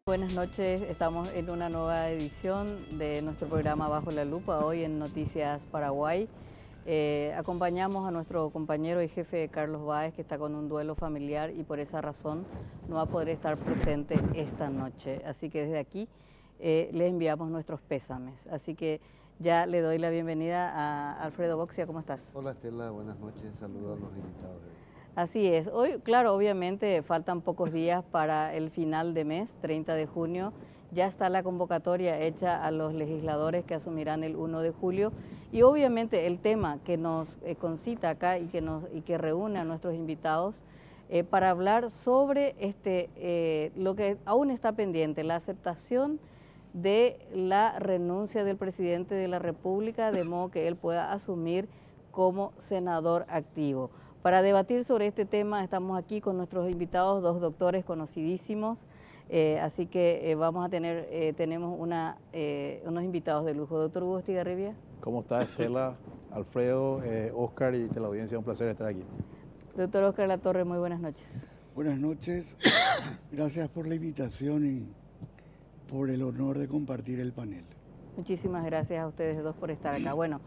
Buenas noches, estamos en una nueva edición de nuestro programa Bajo la Lupa, hoy en Noticias Paraguay. Acompañamos a nuestro compañero y jefe Carlos Báez, que está con un duelo familiar y por esa razón no va a poder estar presente esta noche. Así que desde aquí le enviamos nuestros pésames. Así que ya le doy la bienvenida a Alfredo Boxia. ¿Cómo estás? Hola Estela, buenas noches, saludos a los invitados de hoy. Así es. Hoy, claro, obviamente faltan pocos días para el final de mes, 30 de junio. Ya está la convocatoria hecha a los legisladores que asumirán el 1 de julio. Y obviamente el tema que nos concita acá y que reúne a nuestros invitados para hablar sobre lo que aún está pendiente, la aceptación de la renuncia del presidente de la República, de modo que él pueda asumir como senador activo. Para debatir sobre este tema estamos aquí con nuestros invitados, dos doctores conocidísimos, así que vamos a tenemos unos invitados de lujo. Doctor Hugo Estigarribia. ¿Cómo está Estela, Alfredo, Oscar y de la audiencia? Un placer estar aquí. Doctor Oscar Latorre, muy buenas noches. Buenas noches, gracias por la invitación y por el honor de compartir el panel. Muchísimas gracias a ustedes dos por estar acá. Bueno,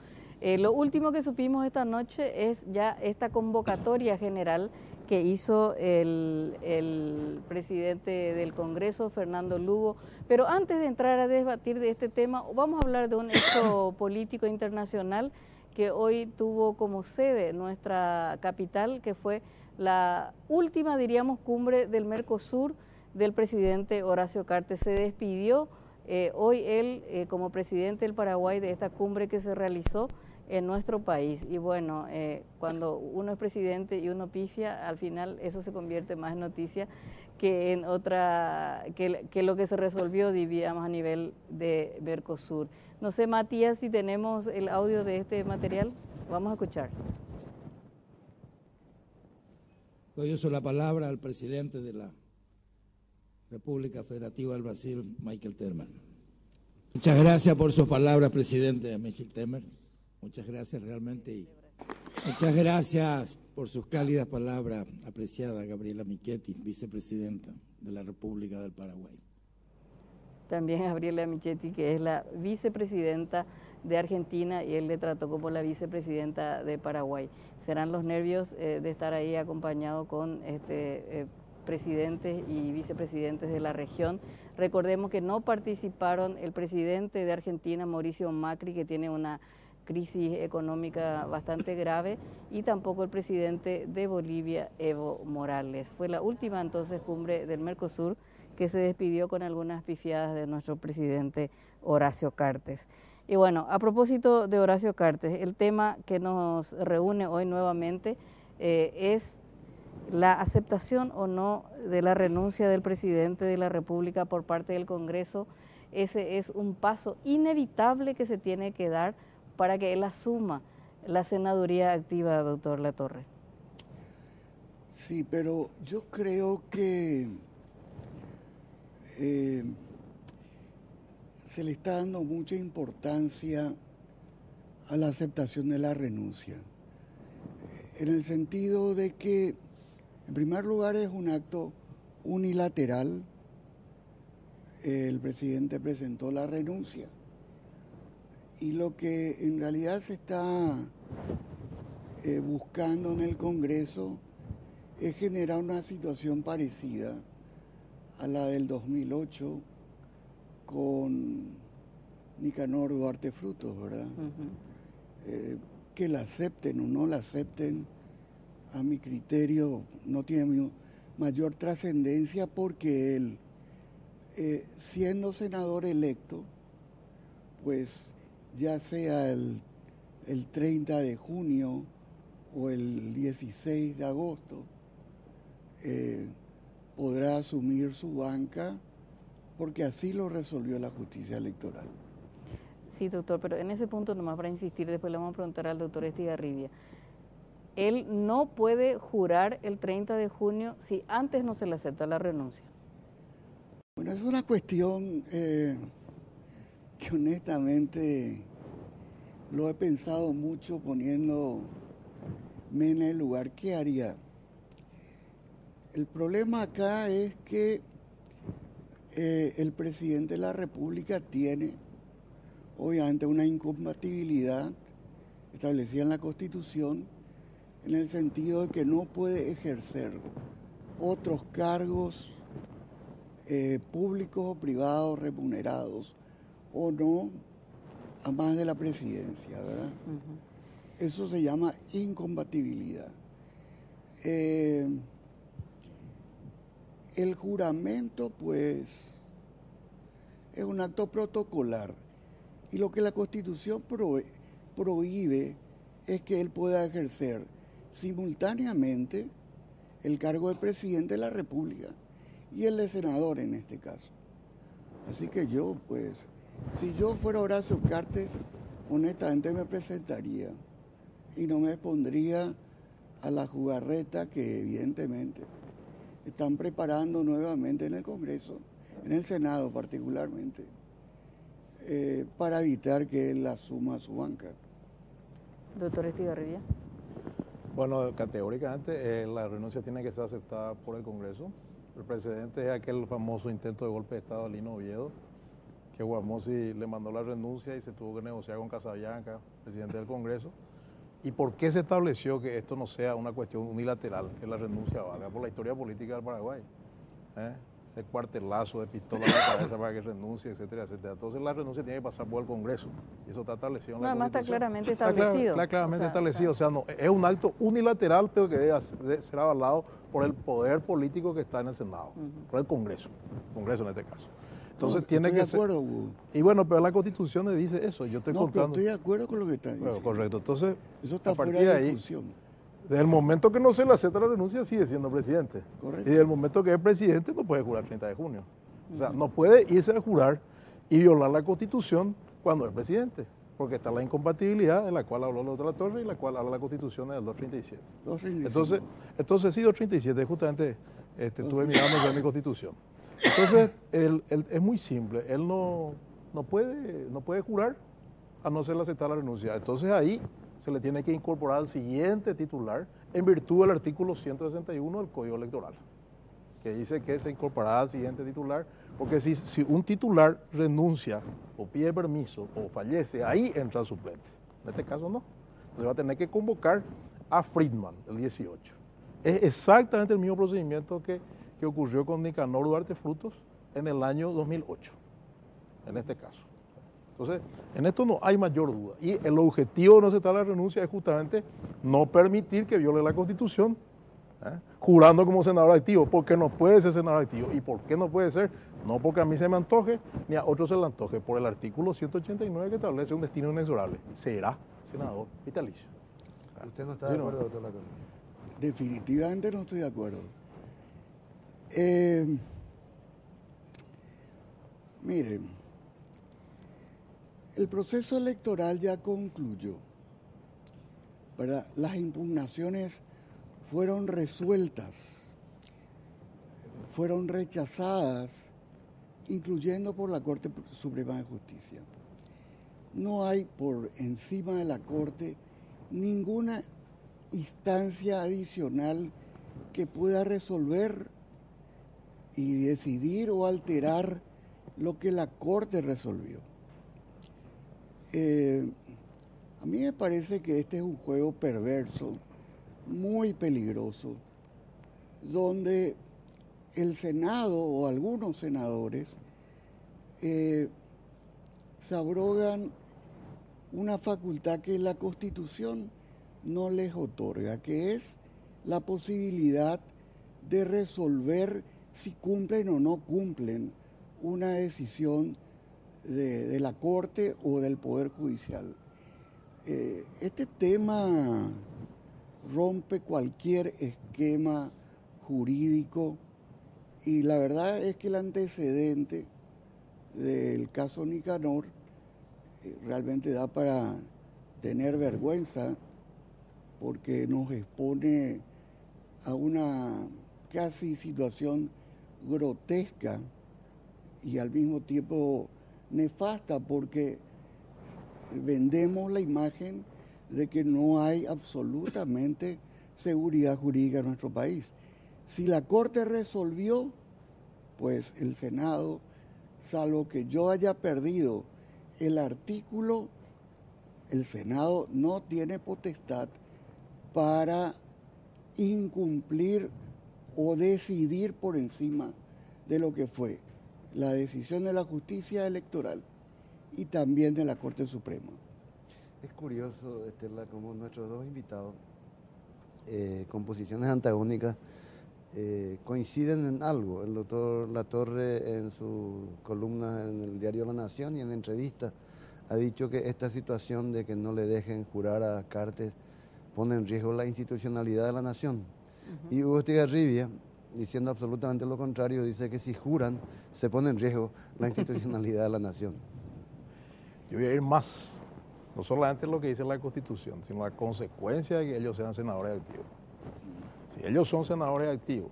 lo último que supimos esta noche es ya esta convocatoria general que hizo el presidente del Congreso, Fernando Lugo. Pero antes de entrar a debatir de este tema, vamos a hablar de un hecho político internacional que hoy tuvo como sede nuestra capital, que fue la última, diríamos, cumbre del Mercosur del presidente Horacio Cartes. Se despidió hoy él como presidente del Paraguay de esta cumbre que se realizó en nuestro país. Y bueno, cuando uno es presidente y uno pifia, al final eso se convierte más en noticia que en otra, que lo que se resolvió, digamos, a nivel de Mercosur. No sé, Matías, si tenemos el audio de este material. Vamos a escuchar. Doy uso la palabra al presidente de la República Federativa del Brasil, Michel Temer. Muchas gracias por sus palabras, presidente Michel Temer. Muchas gracias realmente y muchas gracias por sus cálidas palabras, apreciada Gabriela Michetti, vicepresidenta de la República del Paraguay. También Gabriela Michetti, que es la vicepresidenta de Argentina, y él le trató como la vicepresidenta de Paraguay. Serán los nervios de estar ahí acompañado con presidentes y vicepresidentes de la región. Recordemos que no participaron el presidente de Argentina, Mauricio Macri, que tiene una crisis económica bastante grave, y tampoco el presidente de Bolivia, Evo Morales. Fue la última entonces cumbre del Mercosur que se despidió con algunas pifiadas de nuestro presidente Horacio Cartes. Y bueno, a propósito de Horacio Cartes, el tema que nos reúne hoy nuevamente es la aceptación o no de la renuncia del presidente de la República por parte del Congreso. Ese es un paso inevitable que se tiene que dar para que él asuma la senaduría activa, doctor Latorre. Sí, pero yo creo que se le está dando mucha importancia a la aceptación de la renuncia, en el sentido de que, en primer lugar, es un acto unilateral. El presidente presentó la renuncia y lo que en realidad se está buscando en el Congreso es generar una situación parecida a la del 2008 con Nicanor Duarte Frutos, ¿verdad? Que la acepten o no la acepten, a mi criterio no tiene mayor trascendencia, porque él, siendo senador electo, pues ya sea el 30 de junio o el 16 de agosto, podrá asumir su banca, porque así lo resolvió la justicia electoral. Sí, doctor, pero en ese punto, nomás para insistir, después le vamos a preguntar al doctor Estigarribia. Él no puede jurar el 30 de junio si antes no se le acepta la renuncia. Bueno, es una cuestión que honestamente lo he pensado mucho, poniéndome en el lugar. ¿Qué haría? El problema acá es que el presidente de la República tiene obviamente una incompatibilidad establecida en la Constitución, en el sentido de que no puede ejercer otros cargos públicos o privados remunerados o no a más de la presidencia, ¿verdad? Uh-huh. Eso se llama incompatibilidad. El juramento, pues, es un acto protocolar y lo que la Constitución prohíbe es que él pueda ejercer simultáneamente el cargo de presidente de la República y el de senador en este caso. Así que yo, pues, si yo fuera Horacio Cartes, honestamente me presentaría y no me pondría a la jugarreta que evidentemente están preparando nuevamente en el Congreso, en el Senado particularmente, para evitar que él asuma su banca. Doctor Estigarribia. Bueno, categóricamente la renuncia tiene que ser aceptada por el Congreso. El precedente es aquel famoso intento de golpe de Estado de Lino Oviedo, que Guamosi le mandó la renuncia y se tuvo que negociar con Casabianca, presidente del Congreso. ¿Y por qué se estableció que esto no sea una cuestión unilateral, que la renuncia valga? Por la historia política del Paraguay. El cuartelazo de pistola en la cabeza para que renuncie, etcétera, etcétera. Entonces la renuncia tiene que pasar por el Congreso. Y eso está establecido en la Constitución. Además está claramente establecido. Está claramente establecido. O sea, no, es un acto unilateral, pero que debe ser avalado por el poder político que está en el Senado, por el Congreso en este caso. Entonces tiene que ser. Y bueno, pero la Constitución le dice eso. Yo estoy contando. Pero estoy de acuerdo con lo que está diciendo. Bueno, correcto. Entonces, eso está fuera de discusión. Desde el momento que no se le acepta la renuncia, sigue siendo presidente. Correcto. Y desde el momento que es presidente, no puede jurar el 30 de junio. O sea, no puede irse a jurar y violar la Constitución cuando es presidente. Porque está la incompatibilidad de la cual habló la otra Torre y la cual habla la Constitución del 237. 237. Entonces sí, 237, justamente estuve mirando ya mi Constitución. Entonces, es muy simple. Él no puede jurar a no ser aceptar la renuncia. Entonces ahí se le tiene que incorporar al siguiente titular en virtud del artículo 161 del Código Electoral, que dice que se incorporará al siguiente titular, porque si un titular renuncia o pide permiso o fallece, ahí entra el suplente. En este caso no. Entonces va a tener que convocar a Friedman el 18. Es exactamente el mismo procedimiento que ocurrió con Nicanor Duarte Frutos en el año 2008, en este caso. Entonces, en esto no hay mayor duda. Y el objetivo de no aceptar la renuncia es justamente no permitir que viole la Constitución, jurando como senador activo, porque no puede ser senador activo. ¿Y por qué no puede ser? No porque a mí se me antoje, ni a otros se le antoje, por el artículo 189 que establece un destino inexorable. Será senador vitalicio. ¿Usted no está de acuerdo, doctor Latorre? Definitivamente no estoy de acuerdo. Miren, el proceso electoral ya concluyó, ¿verdad? Las impugnaciones fueron resueltas, fueron rechazadas, incluyendo por la Corte Suprema de Justicia. No hay por encima de la Corte ninguna instancia adicional que pueda resolver y decidir o alterar lo que la Corte resolvió. A mí me parece que este es un juego perverso, muy peligroso, donde el Senado o algunos senadores se abrogan una facultad que la Constitución no les otorga, que es la posibilidad de resolver si cumplen o no cumplen una decisión de la Corte o del Poder Judicial. Este tema rompe cualquier esquema jurídico y la verdad es que el antecedente del caso Nicanor realmente da para tener vergüenza porque nos expone a una casi situación grotesca y al mismo tiempo nefasta porque vendemos la imagen de que no hay absolutamente seguridad jurídica en nuestro país. Si la Corte resolvió, pues el Senado, salvo que yo haya perdido el artículo, el Senado no tiene potestad para incumplir o decidir por encima de lo que fue la decisión de la justicia electoral y también de la Corte Suprema. Es curioso, Estela, como nuestros dos invitados, con posiciones antagónicas, coinciden en algo. El doctor Latorre, en su columna en el diario La Nación y en entrevistas, ha dicho que esta situación de que no le dejen jurar a Cartes pone en riesgo la institucionalidad de la nación. Y Hugo Estigarribia, diciendo absolutamente lo contrario, dice que si juran, se pone en riesgo la institucionalidad de la nación. Yo voy a ir más, no solamente lo que dice la Constitución, sino la consecuencia de que ellos sean senadores activos. Si ellos son senadores activos,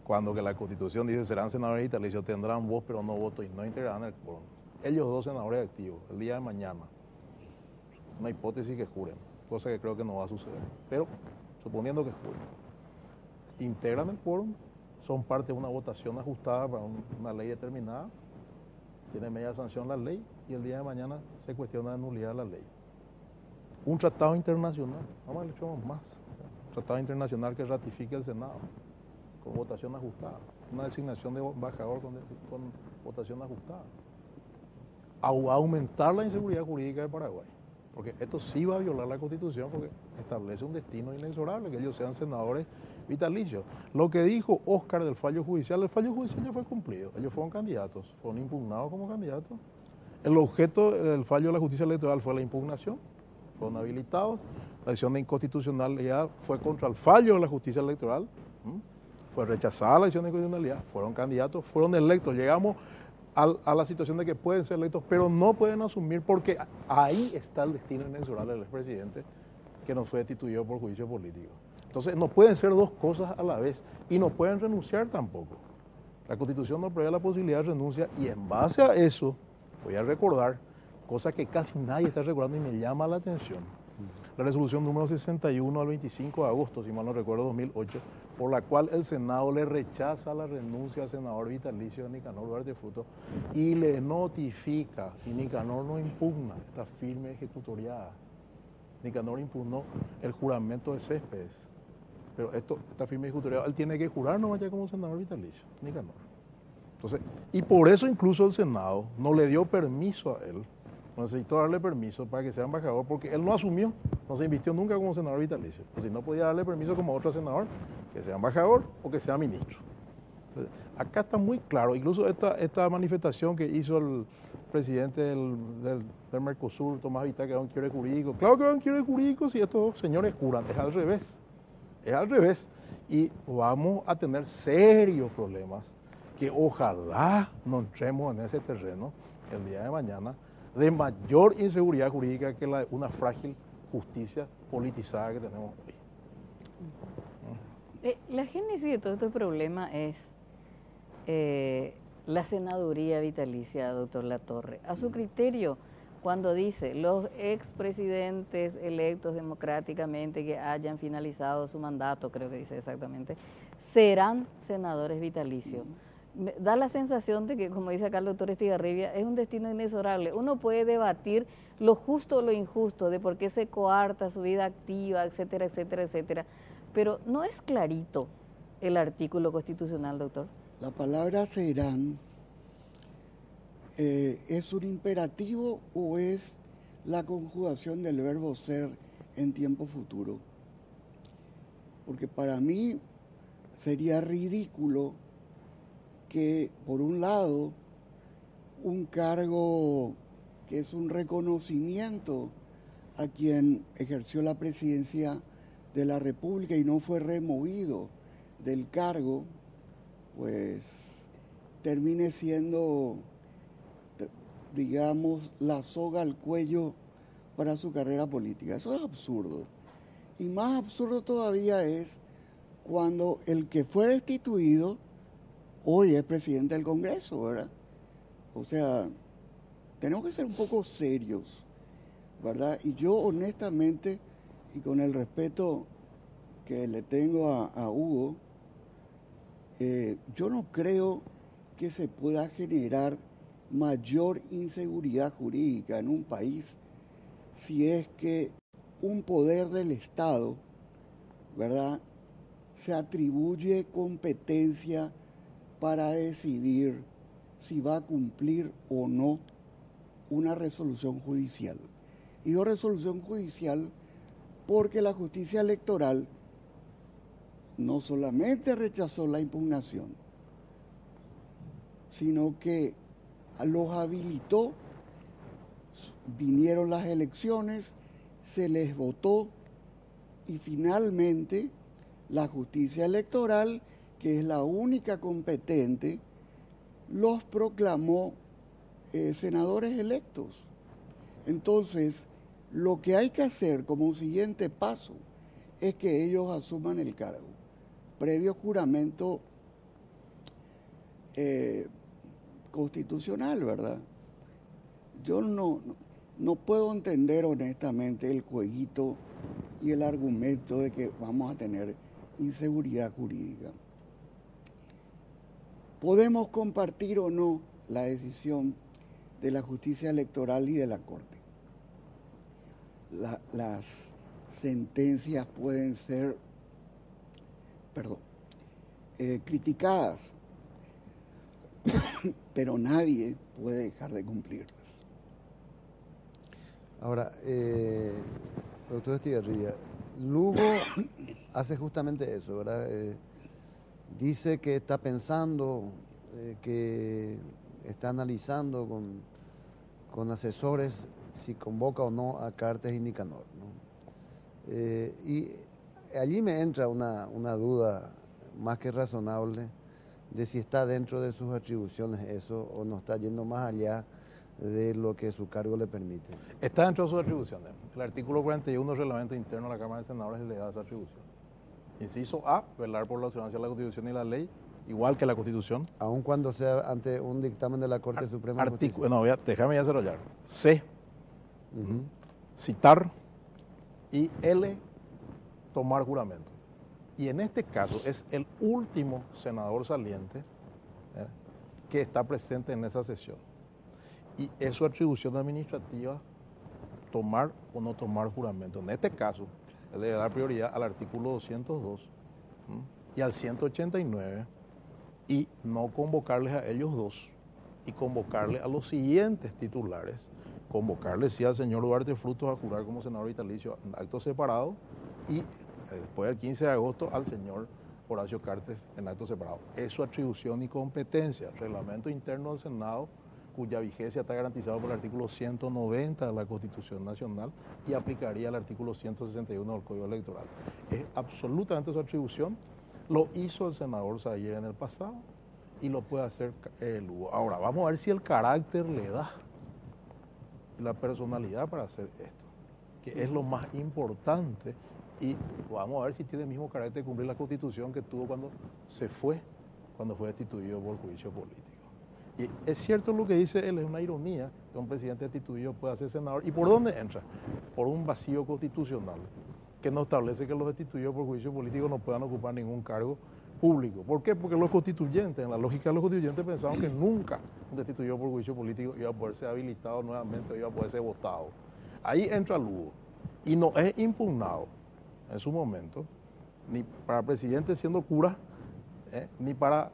cuando que la Constitución dice serán senadores vitalicios, tendrán voz pero no voto y no integrarán el quórum. Ellos dos senadores activos, el día de mañana, una hipótesis que juren, cosa que creo que no va a suceder, pero suponiendo que juren, integran el quórum, son parte de una votación ajustada para una ley determinada, tiene media sanción la ley y el día de mañana se cuestiona la nulidad de la ley. Un tratado internacional, vamos a le echamos más, un tratado internacional que ratifique el Senado con votación ajustada, una designación de embajador con votación ajustada. Aumentar la inseguridad jurídica de Paraguay, porque esto sí va a violar la Constitución porque establece un destino inexorable, que ellos sean senadores vitalicios. Lo que dijo Oscar del fallo judicial, el fallo judicial ya fue cumplido, ellos fueron candidatos, fueron impugnados como candidatos. El objeto del fallo de la justicia electoral fue la impugnación, fueron habilitados, la decisión de inconstitucionalidad fue contra el fallo de la justicia electoral, fue rechazada la decisión de inconstitucionalidad, fueron candidatos, fueron electos, llegamos a la situación de que pueden ser electos, pero no pueden asumir porque ahí está el destino inexorable del expresidente que no fue destituido por juicio político. Entonces no pueden ser dos cosas a la vez y no pueden renunciar tampoco. La Constitución no prevé la posibilidad de renuncia y en base a eso voy a recordar cosas que casi nadie está recordando y me llama la atención. La resolución número 61 al 25 de agosto, si mal no recuerdo, 2008, por la cual el Senado le rechaza la renuncia al senador vitalicio Nicanor Duarte Frutos y le notifica, y Nicanor no impugna esta firme ejecutoriada. Nicanor impugnó el juramento de Céspedes, pero esta firme ejecutoriada, él tiene que jurar no vaya como senador vitalicio, Nicanor. Entonces, y por eso incluso el Senado no le dio permiso a él, no necesitó darle permiso para que sea embajador, porque él no asumió, no se invistió nunca como senador vitalicio. Entonces, no podía darle permiso como otro senador, que sea embajador o que sea ministro. Entonces, acá está muy claro, incluso esta manifestación que hizo el presidente del Mercosur, Tomás Vitá, que era un quiebre jurídico. Claro que era un quiebre jurídico si estos señores juran, es al revés. Es al revés. Y vamos a tener serios problemas que ojalá no entremos en ese terreno el día de mañana, de mayor inseguridad jurídica que una frágil justicia politizada que tenemos hoy. La génesis de todo este problema es la senaduría vitalicia, doctor Latorre. A su criterio, cuando dice los expresidentes electos democráticamente que hayan finalizado su mandato, creo que dice exactamente, serán senadores vitalicios. Da la sensación de que, como dice acá el doctor Estigarribia, es un destino inexorable. Uno puede debatir lo justo o lo injusto, de por qué se coarta su vida activa, etcétera, etcétera, etcétera, pero no es clarito el artículo constitucional, doctor. La palabra serán, ¿es un imperativo o es la conjugación del verbo ser en tiempo futuro? Porque para mí sería ridículo que, por un lado, un cargo que es un reconocimiento a quien ejerció la presidencia de la República y no fue removido del cargo, pues termine siendo, digamos, la soga al cuello para su carrera política. Eso es absurdo. Y más absurdo todavía es cuando el que fue destituido hoy es presidente del Congreso, ¿verdad? O sea, tenemos que ser un poco serios, ¿verdad? Y yo honestamente, y con el respeto que le tengo a Hugo, yo no creo que se pueda generar mayor inseguridad jurídica en un país si es que un poder del Estado, ¿verdad?, se atribuye competencia para decidir si va a cumplir o no una resolución judicial. Y digo resolución judicial porque la justicia electoral no solamente rechazó la impugnación, sino que los habilitó, vinieron las elecciones, se les votó y finalmente la justicia electoral, que es la única competente, los proclamó senadores electos. Entonces, lo que hay que hacer como un siguiente paso es que ellos asuman el cargo, previo juramento constitucional, ¿verdad? Yo no puedo entender honestamente el jueguito y el argumento de que vamos a tener inseguridad jurídica. Podemos compartir o no la decisión de la justicia electoral y de la Corte. Las sentencias pueden ser, criticadas, pero nadie puede dejar de cumplirlas. Ahora, doctor Estigarribia, Lugo hace justamente eso, ¿verdad? Dice que está pensando, que está analizando con asesores si convoca o no a Cartes y Nicanor, ¿no? Y allí me entra una duda más que razonable de si está dentro de sus atribuciones eso o no está yendo más allá de lo que su cargo le permite. Está dentro de sus atribuciones. El artículo 41 del reglamento interno de la Cámara de Senadores le da esa atribución. Inciso A, velar por la observancia de la Constitución y la ley, igual que la Constitución. Aun cuando sea ante un dictamen de la Corte Suprema de Justicia. No, déjame ya desarrollar. C, citar, y L, tomar juramento. Y en este caso es el último senador saliente que está presente en esa sesión. Y es su atribución administrativa tomar o no tomar juramento. En este caso, él debe dar prioridad al artículo 202 y al 189 y no convocarles a ellos dos y convocarle a los siguientes titulares, convocarle sí al señor Duarte Frutos a jurar como senador vitalicio en acto separado y después del 15 de agosto al señor Horacio Cartes en acto separado. Es su atribución y competencia, reglamento interno del Senado, cuya vigencia está garantizada por el artículo 190 de la Constitución Nacional y aplicaría el artículo 161 del Código Electoral. Es absolutamente su atribución, lo hizo el senador Zaguirre en el pasado y lo puede hacer Lugo. Ahora, vamos a ver si el carácter le da la personalidad para hacer esto, que es lo más importante, y vamos a ver si tiene el mismo carácter de cumplir la Constitución que tuvo cuando fue destituido por juicio político. Y es cierto lo que dice él, es una ironía que un presidente destituido pueda ser senador. ¿Y por dónde entra? Por un vacío constitucional que no establece que los destituidos por juicio político no puedan ocupar ningún cargo público. ¿Por qué? Porque los constituyentes, en la lógica de los constituyentes, pensaban que nunca un destituido por juicio político iba a poder ser habilitado nuevamente, iba a poder ser votado. Ahí entra Lugo y no es impugnado en su momento, ni para presidente siendo cura, ni para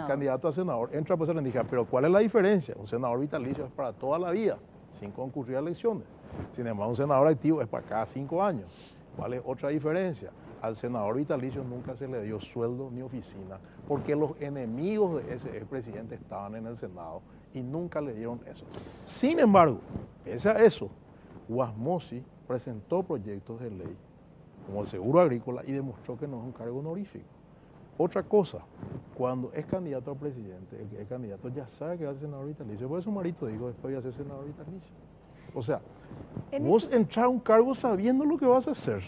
candidato a senador. Entra pues se le indica, pero ¿cuál es la diferencia? Un senador vitalicio es para toda la vida, sin concurrir a elecciones. Sin embargo, un senador activo es para cada 5 años. ¿Cuál es otra diferencia? Al senador vitalicio nunca se le dio sueldo ni oficina, porque los enemigos de ese expresidente estaban en el Senado y nunca le dieron eso. Sin embargo, pese a eso, Guasmosi presentó proyectos de ley como el seguro agrícola y demostró que no es un cargo honorífico. Otra cosa, cuando es candidato a presidente, el que es candidato ya sabe que va a ser senador vitalicio. Por eso Marito dijo, después voy a ser senador vitalicio. O sea, vos entras a un cargo sabiendo lo que vas a hacer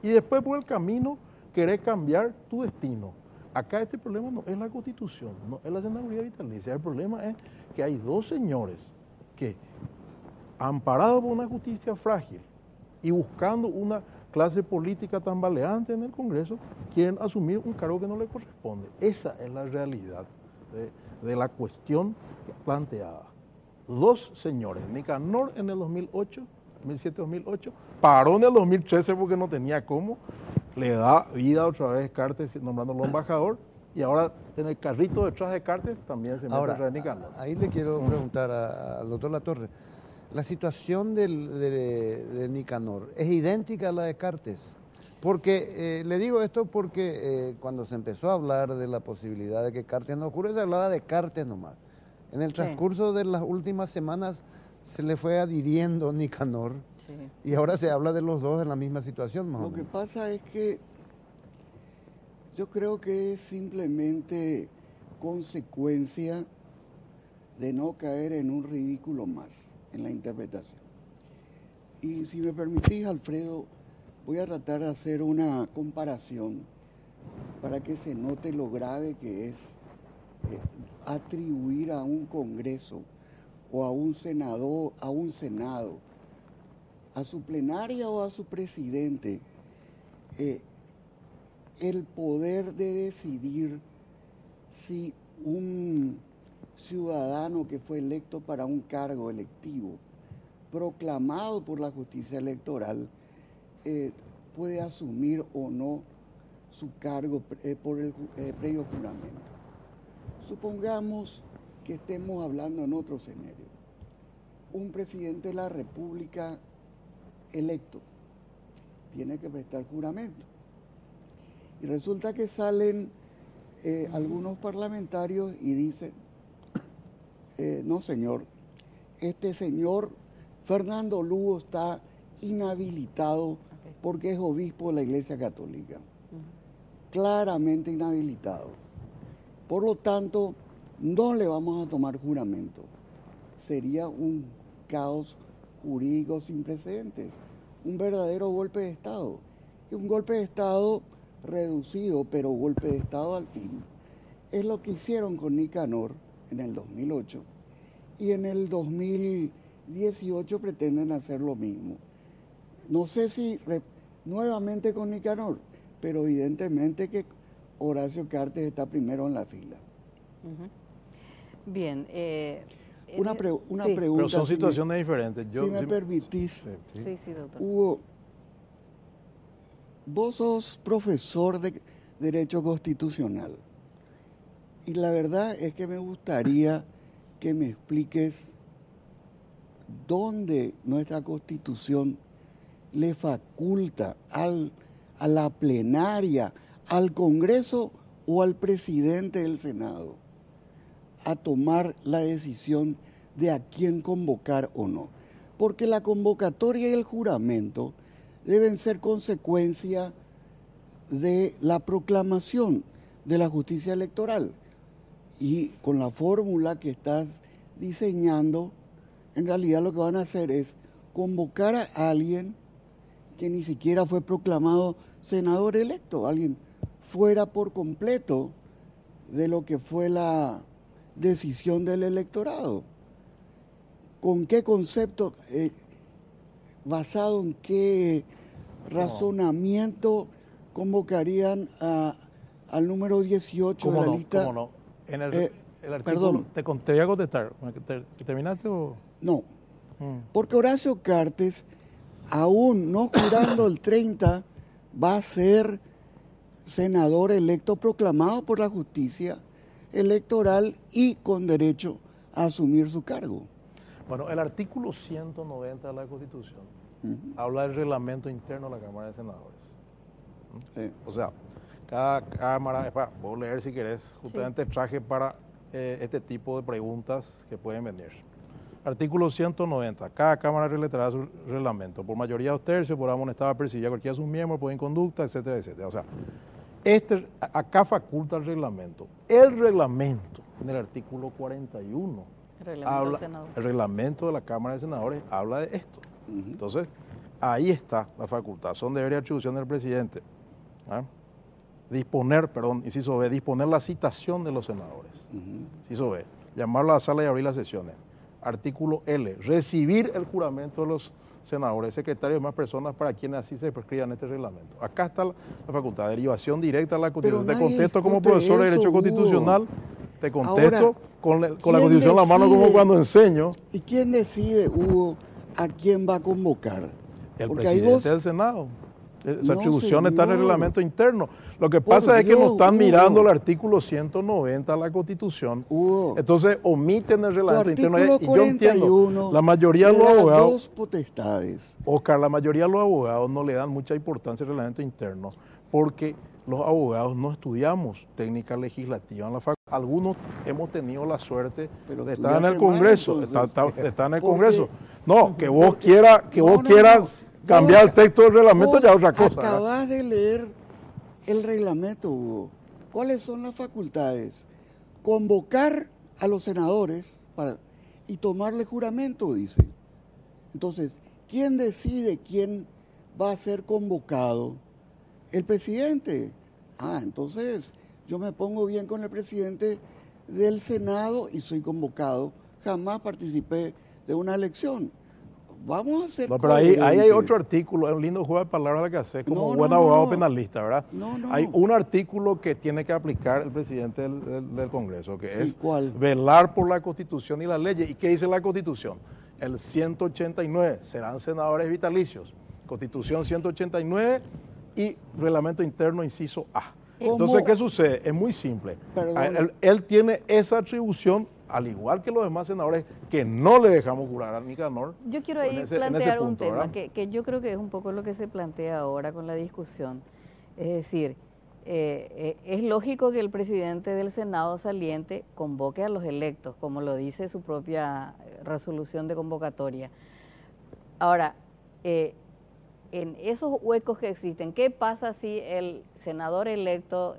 y después por el camino querés cambiar tu destino. Acá este problema no es la Constitución, no es la senaduría vitalicia. El problema es que hay dos señores que, amparados por una justicia frágil y buscando una clase política tambaleante en el Congreso, quieren asumir un cargo que no les corresponde. Esa es la realidad de la cuestión planteada. Dos señores, Nicanor en el 2008, 2007-2008, paró en el 2013 porque no tenía cómo, le da vida otra vez Cartes nombrándolo embajador, y ahora en el carrito detrás de Cartes también se mete otra vez Nicanor. Ahí le quiero preguntar al doctor Latorre, la situación de Nicanor es idéntica a la de Cartes, porque le digo esto porque cuando se empezó a hablar de la posibilidad de que Cartes no ocurra, se hablaba de Cartes nomás. En el transcurso de las últimas semanas se le fue adhiriendo Nicanor, y ahora se habla de los dos en la misma situación más o menos. Lo que pasa es que yo creo que es simplemente consecuencia de no caer en un ridículo más en la interpretación. Y si me permitís, Alfredo, voy a tratar de hacer una comparación para que se note lo grave que es atribuir a un Congreso o a un senador, a un Senado, a su plenaria o a su presidente, el poder de decidir si un ciudadano que fue electo para un cargo electivo, proclamado por la justicia electoral, puede asumir o no su cargo por el previo juramento. Supongamos que estemos hablando en otro escenario. Un presidente de la República electo tiene que prestar juramento. Y resulta que salen algunos parlamentarios y dicen, no señor, este señor Fernando Lugo está inhabilitado porque es obispo de la Iglesia Católica. Claramente inhabilitado. Por lo tanto, no le vamos a tomar juramento. Sería un caos jurídico sin precedentes, un verdadero golpe de Estado. Y un golpe de Estado reducido, pero golpe de Estado al fin. Es lo que hicieron con Nicanor en el 2008 y en el 2018 pretenden hacer lo mismo. No sé si nuevamente con Nicanor, pero evidentemente que Horacio Cartes está primero en la fila. Bien. Una pregunta. Pero son situaciones diferentes. Si me permitís, Sí, doctor. Hugo, vos sos profesor de Derecho Constitucional y la verdad es que me gustaría que me expliques dónde nuestra Constitución le faculta a la plenaria, al Congreso o al presidente del Senado a tomar la decisión de a quién convocar o no. Porque la convocatoria y el juramento deben ser consecuencia de la proclamación de la justicia electoral. Y con la fórmula que estás diseñando, en realidad lo que van a hacer es convocar a alguien que ni siquiera fue proclamado senador electo, alguien fuera por completo de lo que fue la decisión del electorado. ¿Con qué concepto, basado en qué razonamiento convocarían al número 18 de la lista? ¿Cómo no? En el artículo, te voy a contestar. ¿Terminaste o...? No, porque Horacio Cartes, aún no jurando el 30, va a ser senador electo proclamado por la justicia electoral y con derecho a asumir su cargo. Bueno, el artículo 190 de la Constitución habla del reglamento interno de la Cámara de Senadores. O sea, cada Cámara, puedo leer si querés, justamente traje para este tipo de preguntas que pueden venir. Artículo 190. Cada Cámara regletará su reglamento. Por mayoría 2/3, por amonestado, perseguir a cualquiera de sus miembros, por inconducta, etcétera, etcétera. O sea, acá faculta el reglamento. El reglamento, en el artículo 41, el reglamento de la Cámara de Senadores habla de esto. Entonces, ahí está la facultad. Son deberes y atribuciones del presidente. Inciso B, disponer la citación de los senadores. Inciso B, llamarlo a la sala y abrir las sesiones. Artículo L, recibir el juramento de los senadores, secretarios y demás personas para quienes así se prescriban este reglamento. Acá está la facultad, derivación directa a la Constitución. Te contesto como profesor de Derecho Constitucional. te contesto Ahora, con la ¿quién Constitución en la mano, como decide? cuando enseño. ¿Y quién decide, Hugo, a quién va a convocar? El Porque ahí presidente vos- del Senado. Esa No, atribución está en el señor. reglamento interno. Lo que Por pasa es que no Dios, están Hugo. mirando el artículo 190 de la Constitución. Hugo, Entonces omiten el tu reglamento interno. artículo Y yo entiendo, 41 la mayoría de le los da abogados, dos potestades. Oscar, la mayoría de los abogados no le dan mucha importancia al reglamento interno porque los abogados no estudiamos técnica legislativa en la facultad. Algunos hemos tenido la suerte Pero de estar en el estudiaste mal, Congreso. entonces. Está en el Porque- Congreso. No, que vos porque- vos no, quieras no. cambiar el Vos- texto del reglamento vos ya es otra cosa. ¿verdad? Acabas de leer el reglamento, Hugo. ¿Cuáles son las facultades? Convocar a los senadores y tomarle juramento, dice. Entonces, ¿quién decide quién va a ser convocado? El presidente. Entonces yo me pongo bien con el presidente del Senado y soy convocado. Jamás participé de una elección. Vamos a ser No, pero ahí hay coherentes. otro artículo, es un lindo juego de palabras que haces como No, buen no, abogado no. penalista, ¿verdad? No. Hay un artículo que tiene que aplicar el presidente del Congreso, que Sí, es ¿cuál? velar por la Constitución y las leyes. ¿Y qué dice la Constitución? El 189, serán senadores vitalicios. Constitución 189 y reglamento interno, inciso A. Entonces, ¿Cómo? ¿qué sucede? Es muy simple. Perdón. Él tiene esa atribución, al igual que los demás senadores, que no le dejamos jurar a Nicanor. Yo quiero en ahí ese plantear un punto, tema ¿verdad? que yo creo que es un poco lo que se plantea ahora con la discusión. Es decir, es lógico que el presidente del Senado saliente convoque a los electos, como lo dice su propia resolución de convocatoria. Ahora, en esos huecos que existen, ¿qué pasa si el senador electo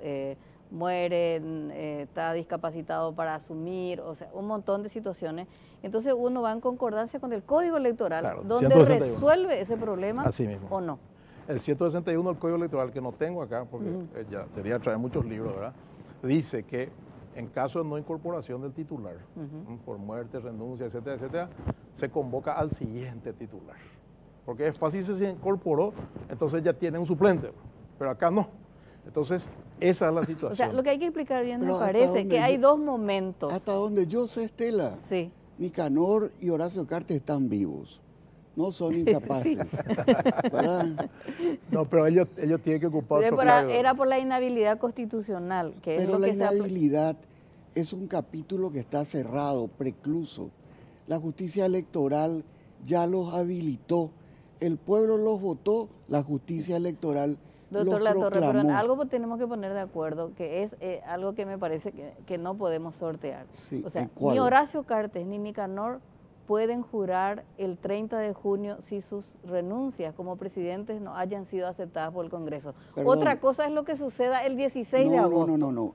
muere, está discapacitado para asumir, o sea, un montón de situaciones? Entonces uno va en concordancia con el Código Electoral, Claro, donde 161. resuelve ese problema Así mismo. o no. El 161 del Código Electoral, que no tengo acá, porque ya debería traer muchos libros, ¿verdad? Dice que en caso de no incorporación del titular, por muerte, renuncia, etcétera, etcétera, se convoca al siguiente titular. Porque es fácil, si se incorporó, entonces ya tiene un suplente, pero acá no. Entonces, esa es la situación. O sea, lo que hay que explicar bien, Pero me hasta parece, donde que hay yo- dos momentos. Hasta donde yo sé, Estela, Sí. Nicanor y Horacio Cartes están vivos. No son incapaces. ¿Verdad? No, pero ellos tienen que ocupar otro Era, cargo. era por la inhabilidad constitucional, que es Pero lo la que se inhabilidad es un capítulo que está cerrado, precluso. La justicia electoral ya los habilitó. El pueblo los votó, la justicia electoral Doctor los Latorre, pero en proclamó. algo tenemos que poner de acuerdo, que es algo que me parece que no podemos sortear. Sí, o sea, ¿en cuál? ni Horacio Cartes ni Nicanor pueden jurar el 30 de junio si sus renuncias como presidentes no hayan sido aceptadas por el Congreso. Perdón. Otra cosa es lo que suceda el 16 de No, agosto. no.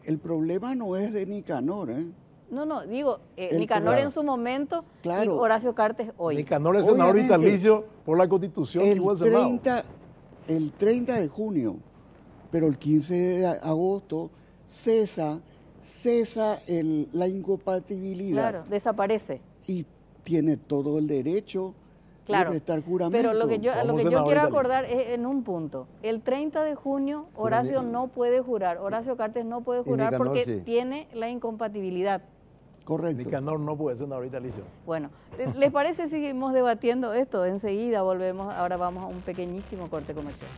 El problema no es de Nicanor, ¿eh? No, digo, El Nicanor claro. en su momento Claro. y Horacio Cartes hoy. Nicanor es senador Obviamente, vitalicio por la Constitución y El igual Senado. 30 de junio, pero el 15 de agosto cesa la incompatibilidad Claro, desaparece. y tiene todo el derecho Claro, de prestar juramento. pero lo que yo Como quiero senador vitalicio. acordar es en un punto. El 30 de junio Horacio Juramento. no puede jurar, Horacio Cartes no puede Y jurar Nicanor porque sí. tiene la incompatibilidad. Correcto. Nicanor no puede ser senador vitalicio. Bueno, ¿les parece si seguimos debatiendo esto? Enseguida volvemos, ahora vamos a un pequeñísimo corte comercial.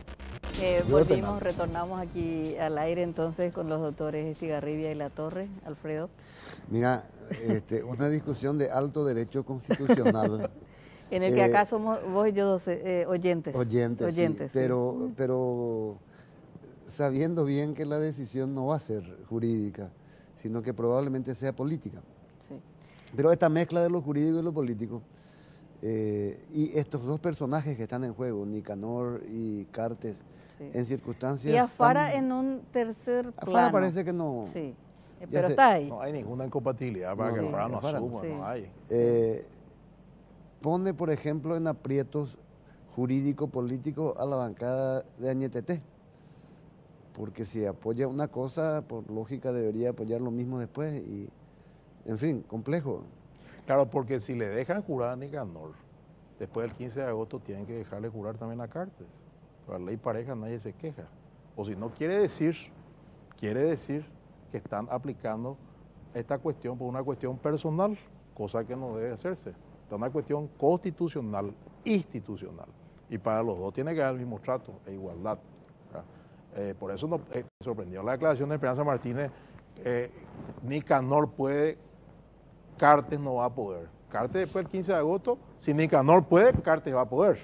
Volvimos, retornamos aquí al aire entonces con los doctores Estigarribia y Latorre, Alfredo. Mira, una discusión de alto derecho constitucional. En el que acá somos vos y yo oyentes. Oyentes, sí, sí. pero sabiendo bien que la decisión no va a ser jurídica, sino que probablemente sea política. Sí. Pero esta mezcla de lo jurídico y lo político, y estos dos personajes que están en juego, Nicanor y Cartes, Sí. en circunstancias... Y Afara tan- en un tercer plano. Afara parece que no... Sí, Ya pero sé. está ahí. No hay ninguna incompatibilidad para No, que no, Afara no Afara no. asuma, Sí. no hay. Pone, por ejemplo, en aprietos jurídico-políticos a la bancada de Añetete. Porque si apoya una cosa, por lógica debería apoyar lo mismo después. Y, en fin, complejo. Claro, porque si le dejan jurar a Nicanor, después del 15 de agosto tienen que dejarle jurar también a Cartes. Por la ley pareja nadie se queja. O si no, quiere decir que están aplicando esta cuestión por una cuestión personal, cosa que no debe hacerse. Es una cuestión constitucional, institucional. Y para los dos tiene que haber el mismo trato e igualdad. Por eso nos sorprendió la declaración de Esperanza Martínez. Nicanor puede, Cartes no va a poder. Cartes después del 15 de agosto, si Nicanor puede, Cartes va a poder.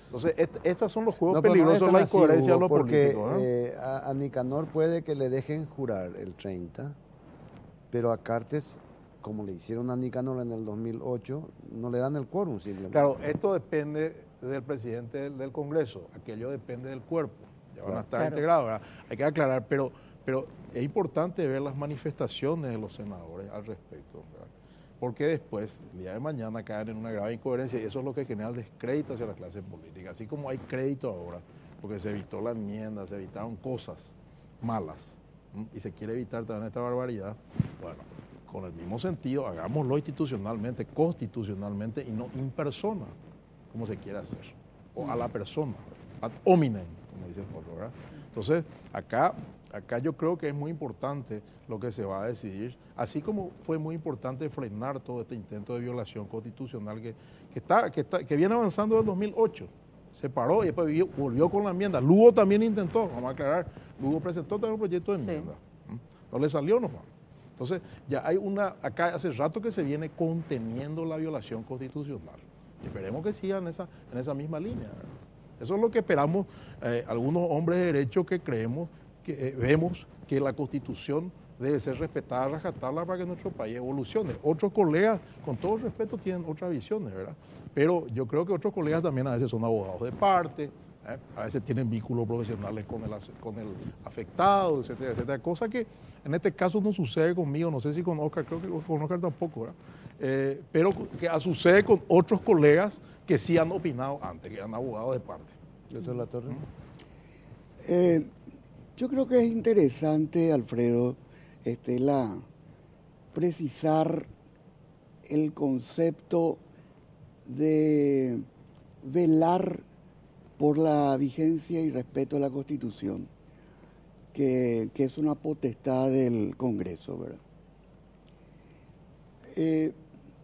Entonces, estos son los juegos peligrosos, la incoherencia de los políticos. A Nicanor puede que le dejen jurar el 30, pero a Cartes, como le hicieron a Nicanor en el 2008, no le dan el quórum simplemente. Claro, esto depende del presidente del Congreso, aquello depende del cuerpo, ya van a estar integrados, ¿verdad? Hay que aclarar, pero es importante ver las manifestaciones de los senadores al respecto, ¿verdad? Porque después, el día de mañana, caen en una grave incoherencia y eso es lo que genera el descrédito hacia la clase política, así como hay crédito ahora, porque se evitó la enmienda, se evitaron cosas malas, y se quiere evitar también esta barbaridad. Bueno, con el mismo sentido, hagámoslo institucionalmente, constitucionalmente y no in persona, como se quiere hacer, o a la persona, ad hominem, como dice el otro, ¿verdad? Entonces, acá yo creo que es muy importante lo que se va a decidir, así como fue muy importante frenar todo este intento de violación constitucional que viene avanzando desde el 2008. Se paró y después volvió con la enmienda. Lugo también intentó, vamos a aclarar, Lugo presentó también un proyecto de enmienda. Sí. No le salió nomás. Entonces, ya hay acá hace rato que se viene conteniendo la violación constitucional. Y esperemos que sigan en esa misma línea, ¿verdad? Eso es lo que esperamos algunos hombres de derecho que creemos, que vemos que la Constitución debe ser respetada a rajatabla para que nuestro país evolucione. Otros colegas, con todo respeto, tienen otras visiones, ¿verdad? Pero yo creo que otros colegas también a veces son abogados de parte, a veces tienen vínculos profesionales con el afectado, etcétera, etcétera. Cosa que en este caso no sucede conmigo, no sé si con Oscar, creo que con Oscar tampoco, ¿verdad? Pero que sucede con otros colegas que sí han opinado antes, que eran abogados de parte. Doctor Latorre. Yo creo que es interesante, Alfredo, precisar el concepto de velar por la vigencia y respeto a la Constitución, que es una potestad del Congreso, ¿verdad?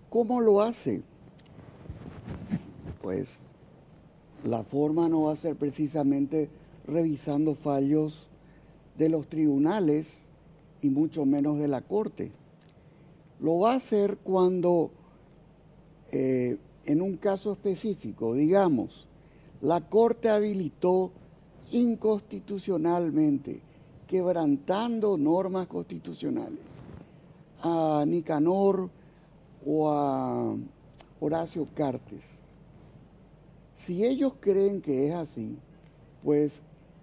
¿Cómo lo hace? Pues la forma no va a ser precisamente revisando fallos de los tribunales y mucho menos de la Corte. Lo va a hacer cuando, en un caso específico, digamos, la Corte habilitó inconstitucionalmente, quebrantando normas constitucionales, a Nicanor o a Horacio Cartes. Si ellos creen que es así, pues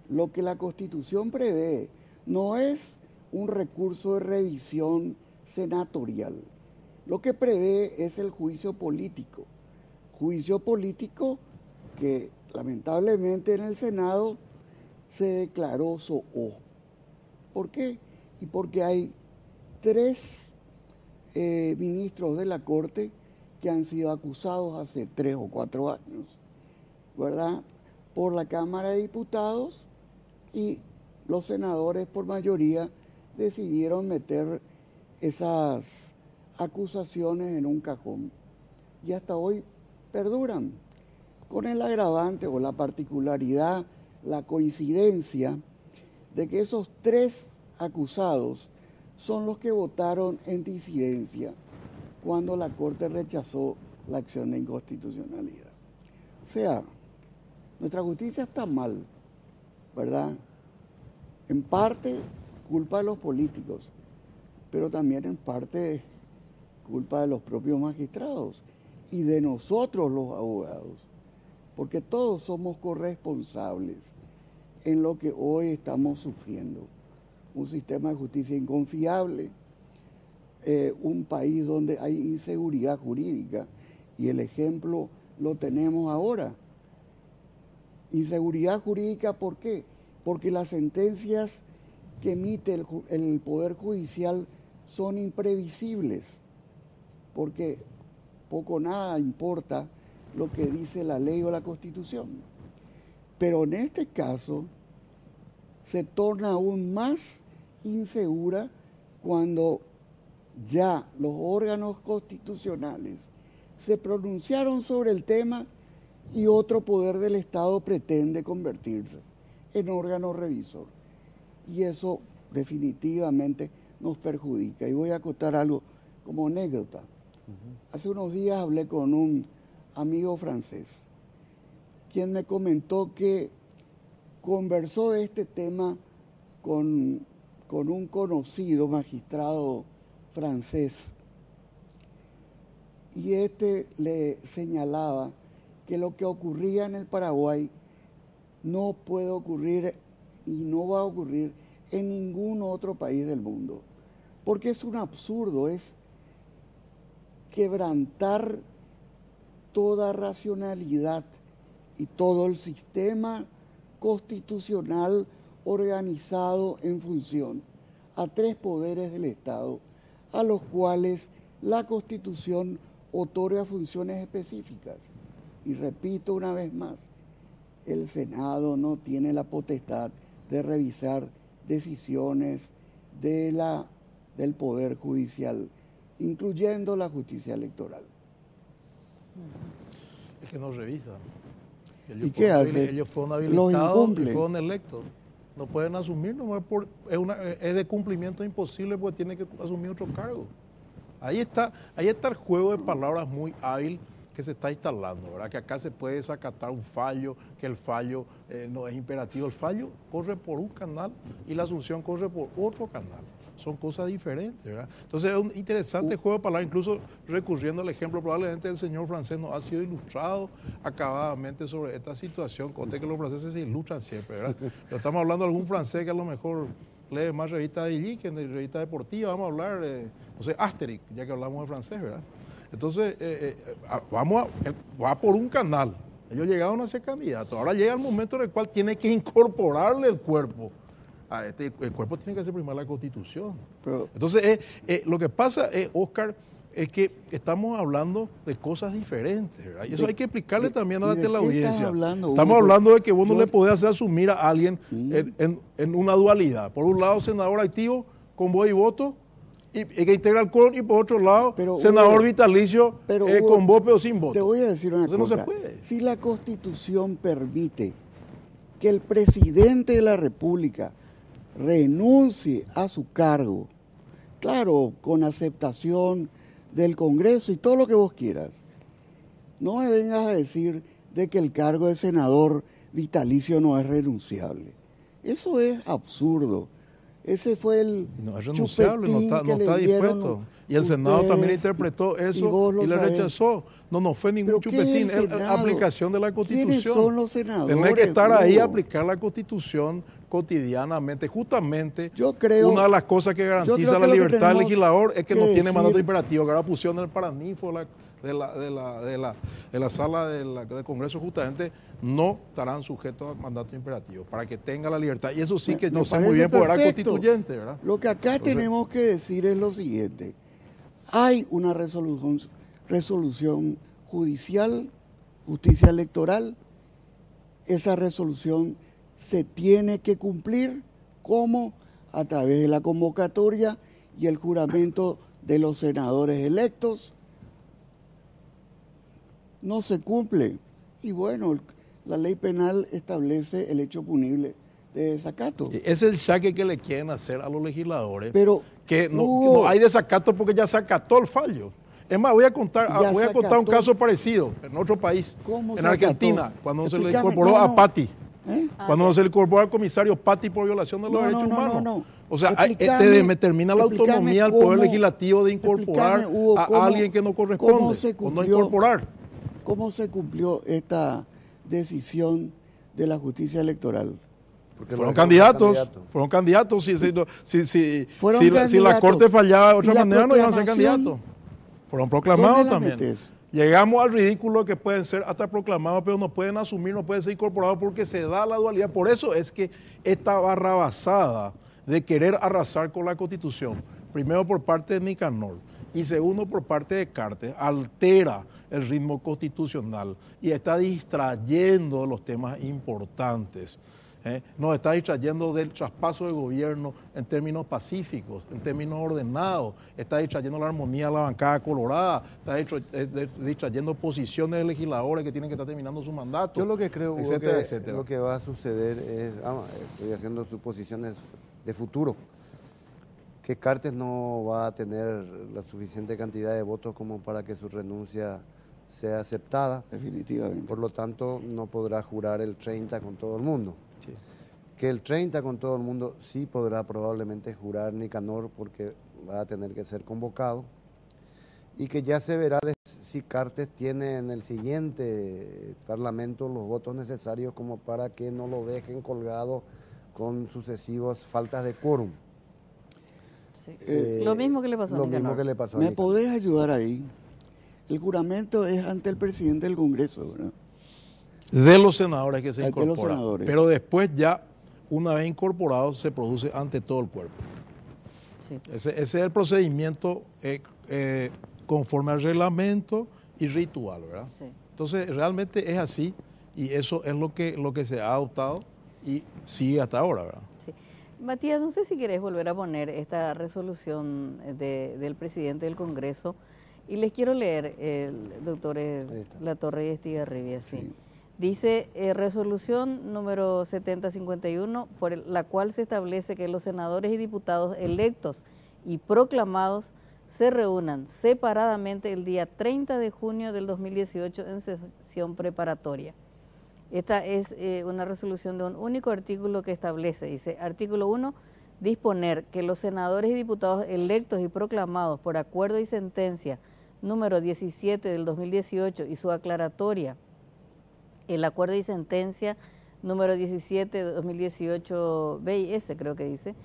lo que la Constitución prevé no es un recurso de revisión senatorial. Lo que prevé es el juicio político que lamentablemente en el Senado se declaró SOO. ¿Por qué? Y porque hay 3 ministros de la Corte que han sido acusados hace 3 o 4 años, ¿verdad?, por la Cámara de Diputados, y los senadores por mayoría decidieron meter esas acusaciones en un cajón y hasta hoy perduran, con el agravante o la particularidad, la coincidencia de que esos 3 acusados son los que votaron en disidencia cuando la Corte rechazó la acción de inconstitucionalidad. O sea, nuestra justicia está mal, ¿verdad? En parte culpa de los políticos, pero también en parte culpa de los propios magistrados y de nosotros los abogados, porque todos somos corresponsables en lo que hoy estamos sufriendo. Un sistema de justicia inconfiable, un país donde hay inseguridad jurídica, y el ejemplo lo tenemos ahora. Inseguridad jurídica, ¿por qué? Porque las sentencias que emite el Poder Judicial son imprevisibles, porque poco o nada importa lo que dice la ley o la Constitución. Pero en este caso se torna aún más insegura cuando ya los órganos constitucionales se pronunciaron sobre el tema y otro poder del Estado pretende convertirse en órgano revisor. Y eso definitivamente nos perjudica. Y voy a acotar algo como anécdota. Hace unos días hablé con un amigo francés, quien me comentó que conversó de este tema con un conocido magistrado francés, y este le señalaba que lo que ocurría en el Paraguay no puede ocurrir y no va a ocurrir en ningún otro país del mundo, porque es un absurdo, es quebrantar toda racionalidad y todo el sistema constitucional organizado en función a tres poderes del Estado, a los cuales la Constitución otorga funciones específicas. Y repito una vez más, el Senado no tiene la potestad de revisar decisiones del Poder Judicial, incluyendo la justicia electoral. Es que no revisan. ¿Y qué hace? Ellos fueron Los habilitados incumple. y fueron electos. No pueden asumir, es de cumplimiento imposible porque tienen que asumir otro cargo. Ahí está el juego de palabras muy hábil que se está instalando, ¿verdad? Que acá se puede desacatar un fallo, que el fallo no es imperativo. El fallo corre por un canal y la asunción corre por otro canal. Son cosas diferentes, ¿verdad? Entonces es un interesante juego de palabras, incluso recurriendo al ejemplo, probablemente el señor francés no ha sido ilustrado acabadamente sobre esta situación. Conté que los franceses se ilustran siempre, ¿verdad? Pero estamos hablando de algún francés que a lo mejor lee más revistas de Gilly que en revista deportiva. Vamos a hablar, no sé, Asterix, ya que hablamos de francés, ¿verdad? Entonces, va por un canal. Ellos llegaron a ser candidatos. Ahora llega el momento en el cual tiene que incorporarle el cuerpo. El cuerpo tiene que hacer primero la Constitución. Pero, entonces, lo que pasa, Oscar, es que estamos hablando de cosas diferentes, ¿verdad? Y eso hay que explicarle también a la teleaudiencia. Estamos hablando de que vos no le podés hacer asumir a alguien en una dualidad. Por un lado, senador activo con voz y voto, y que integra el quórum, y por otro lado, senador vitalicio con voz pero sin voto. Te voy a decir una cosa. No se puede. Si la Constitución permite que el presidente de la República renuncie a su cargo, claro, con aceptación del Congreso y todo lo que vos quieras, no me vengas a decir de que el cargo de senador vitalicio no es renunciable. Eso es absurdo. Ese fue el no es renunciable, no está dispuesto. Y el Senado también interpretó eso y le rechazó. No fue ningún chupetín, es aplicación de la Constitución. ¿Quiénes son los senadores? Tenés que estar ahí a aplicar la Constitución cotidianamente. Justamente, una de las cosas que garantiza la libertad del legislador es que no tiene mandato imperativo, que ahora pusieron en el paranifo de la sala del Congreso, justamente no estarán sujetos a mandato imperativo, para que tenga la libertad. Y eso sí que no sé muy bien por era constituyente, ¿verdad? Lo que acá tenemos que decir es lo siguiente. Hay una resolución judicial, justicia electoral. Esa resolución se tiene que cumplir, como a través de la convocatoria y el juramento de los senadores electos. No se cumple. Y bueno, la ley penal establece el hecho punible de desacato. Es el saque que le quieren hacer a los legisladores. Pero que no hay desacato porque ya se acató el fallo. Es más, voy a contar un caso parecido en otro país, en Argentina, cuando se le incorporó a Patti. Cuando se le incorporó al comisario Patti por violación de los derechos humanos. O sea, me termina la autonomía al Poder Legislativo de incorporar a alguien que no corresponde o no incorporar. ¿Cómo se cumplió esta decisión de la justicia electoral? Porque fueron candidatos. Si la Corte fallaba de otra manera, no iban a ser candidatos. Fueron proclamados también. Llegamos al ridículo que pueden ser hasta proclamados, pero no pueden asumir, no pueden ser incorporados porque se da la dualidad. Por eso es que esta barrabasada de querer arrasar con la Constitución, primero por parte de Nicanor y segundo por parte de Cartes, altera el ritmo constitucional y está distrayendo los temas importantes. Nos está distrayendo del traspaso de gobierno en términos pacíficos, en términos ordenados, está distrayendo la armonía de la bancada colorada, está distrayendo posiciones de legisladores que tienen que estar terminando su mandato. Yo lo que creo, Hugo, etcétera, que etcétera. lo que va a suceder es, estoy haciendo suposiciones de futuro, que Cartes no va a tener la suficiente cantidad de votos como para que su renuncia sea aceptada. Definitivamente. Por lo tanto, no podrá jurar el 30 con todo el mundo. Sí. Que el 30 con todo el mundo sí podrá probablemente jurar Nicanor porque va a tener que ser convocado. Y que ya se verá si Cartes tiene en el siguiente Parlamento los votos necesarios como para que no lo dejen colgado con sucesivas faltas de quórum. Sí. Lo mismo que le pasó a Nicanor. Lo mismo que le pasó a ¿Me Nicanor. podés ayudar ahí? El juramento es ante el presidente del Congreso, ¿verdad? De los senadores que se De los incorporan. senadores. Pero después ya, una vez incorporado, se produce ante todo el cuerpo. Sí. Ese es el procedimiento conforme al reglamento y ritual, ¿verdad? Sí. Entonces, realmente es así y eso es lo que se ha adoptado y sigue hasta ahora, ¿verdad? Sí. Matías, no sé si querés volver a poner esta resolución del presidente del Congreso y les quiero leer, doctores Latorre y Estigarribia, sí. Sí. Dice, resolución número 7051, por la cual se establece que los senadores y diputados electos y proclamados se reúnan separadamente el día 30 de junio del 2018 en sesión preparatoria. Esta es una resolución de un único artículo que establece, dice, artículo 1, disponer que los senadores y diputados electos y proclamados por acuerdo y sentencia número 17 del 2018 y su aclaratoria, el acuerdo y sentencia número 17 de 2018 B y S, creo que dice,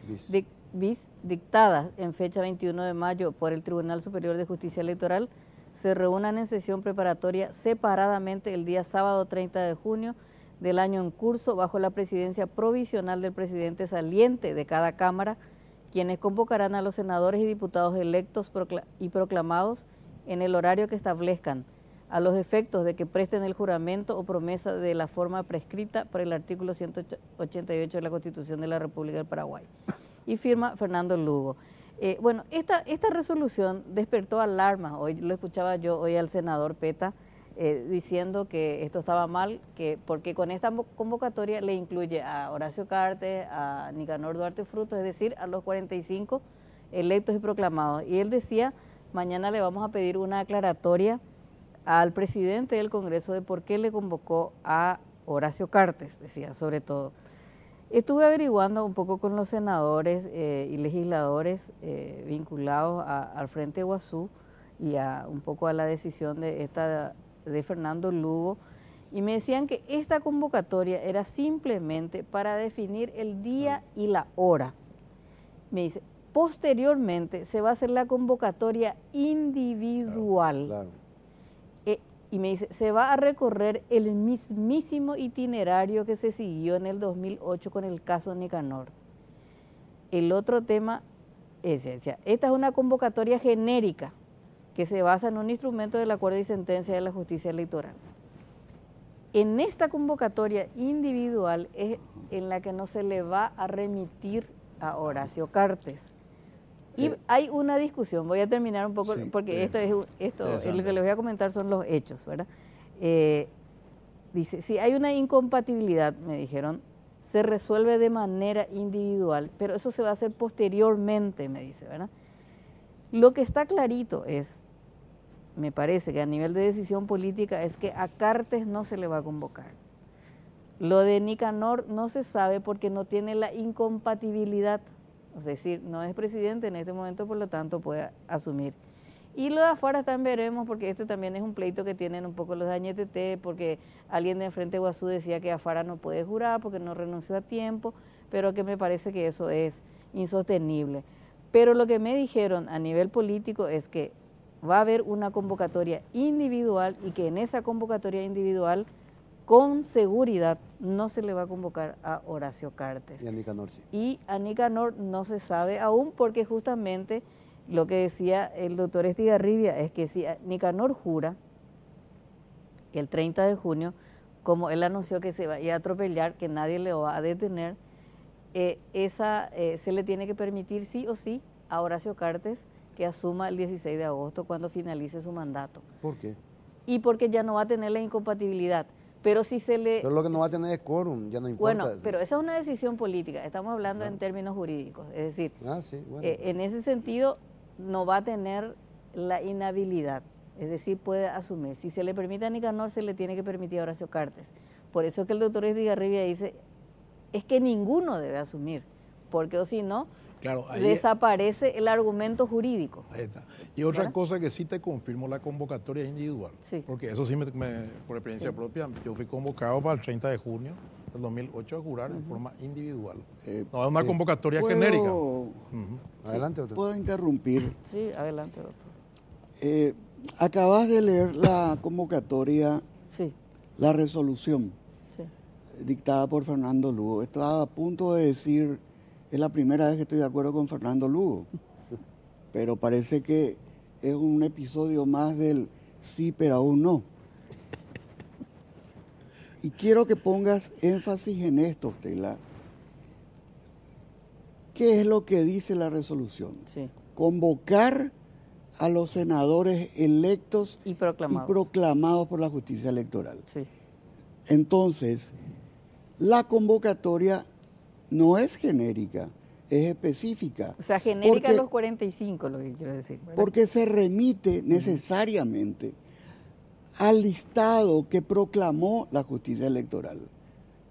bis, dictadas en fecha 21 de mayo por el Tribunal Superior de Justicia Electoral, se reúnan en sesión preparatoria separadamente el día sábado 30 de junio del año en curso bajo la presidencia provisional del presidente saliente de cada Cámara, quienes convocarán a los senadores y diputados electos y proclamados en el horario que establezcan, a los efectos de que presten el juramento o promesa de la forma prescrita por el artículo 188 de la Constitución de la República del Paraguay. Y firma Fernando Lugo. Bueno, esta resolución despertó alarmas. Hoy lo escuchaba yo hoy al senador Peta diciendo que esto estaba mal, porque con esta convocatoria le incluye a Horacio Cartes, a Nicanor Duarte Frutos, es decir, a los 45 electos y proclamados. Y él decía, mañana le vamos a pedir una aclaratoria al presidente del Congreso de por qué le convocó a Horacio Cartes, decía, sobre todo. Estuve averiguando un poco con los senadores y legisladores vinculados al Frente Guazú y un poco a la decisión de Fernando Lugo, y me decían que esta convocatoria era simplemente para definir el día y la hora. Me dice, posteriormente se va a hacer la convocatoria individual. Claro. Y me dice, se va a recorrer el mismísimo itinerario que se siguió en el 2008 con el caso Nicanor. El otro tema es, decía, esta es una convocatoria genérica que se basa en un instrumento del acuerdo y sentencia de la justicia electoral. En esta convocatoria individual es en la que no se le va a remitir a Horacio Cartes. Y hay una discusión, voy a terminar un poco, Sí, porque esto es lo que les voy a comentar son los hechos, ¿verdad? Dice, si hay una incompatibilidad, me dijeron, se resuelve de manera individual, pero eso se va a hacer posteriormente, me dice, ¿verdad? Lo que está clarito es, me parece que a nivel de decisión política, es que a Cartes no se le va a convocar. Lo de Nicanor no se sabe porque no tiene la incompatibilidad. Es decir, no es presidente en este momento, por lo tanto puede asumir. Y lo de afuera también veremos, porque este también es un pleito que tienen un poco los de Añetete, porque alguien de Frente Guazú decía que afuera no puede jurar porque no renunció a tiempo, pero que me parece que eso es insostenible. Pero lo que me dijeron a nivel político es que va a haber una convocatoria individual y que en esa convocatoria individual, con seguridad, no se le va a convocar a Horacio Cartes. Y a Nicanor sí. Y a Nicanor no se sabe aún, porque justamente lo que decía el doctor Estigarribia es que si Nicanor jura el 30 de junio, como él anunció que se va a ir a atropellar, que nadie le va a detener, se le tiene que permitir sí o sí a Horacio Cartes que asuma el 16 de agosto cuando finalice su mandato. ¿Por qué? Y porque ya no va a tener la incompatibilidad. Pero si se le... Pero lo que no va a tener es quórum, ya no importa. Bueno, eso. pero esa es una decisión política, estamos hablando en términos jurídicos. Es decir, Sí, bueno. en ese sentido no va a tener la inhabilidad, es decir, puede asumir. Si se le permite a Nicanor, se le tiene que permitir a Horacio Cartes. Por eso que el doctor Estigarribia dice, es que ninguno debe asumir, porque o si no, Claro, ahí desaparece el argumento jurídico. Ahí está. Y otra ¿verdad? cosa que sí te confirmo, la convocatoria es individual. Sí. Porque eso sí, por experiencia propia, yo fui convocado para el 30 de junio del 2008 a jurar en forma individual. No es una convocatoria genérica. Adelante, doctor. ¿Puedo interrumpir? Sí, adelante, doctor. Acabas de leer la convocatoria, Sí, la resolución sí. dictada por Fernando Lugo. Estaba a punto de decir, es la primera vez que estoy de acuerdo con Fernando Lugo, pero parece que es un episodio más del sí, pero aún no. Y quiero que pongas énfasis en esto, Stella. ¿Qué es lo que dice la resolución? Sí. Convocar a los senadores electos Y proclamados. y proclamados por la justicia electoral. Sí. Entonces, la convocatoria no es genérica, es específica. O sea, genérica Porque- los 45, lo que quiero decir. ¿verdad? Porque se remite necesariamente al listado que proclamó la justicia electoral.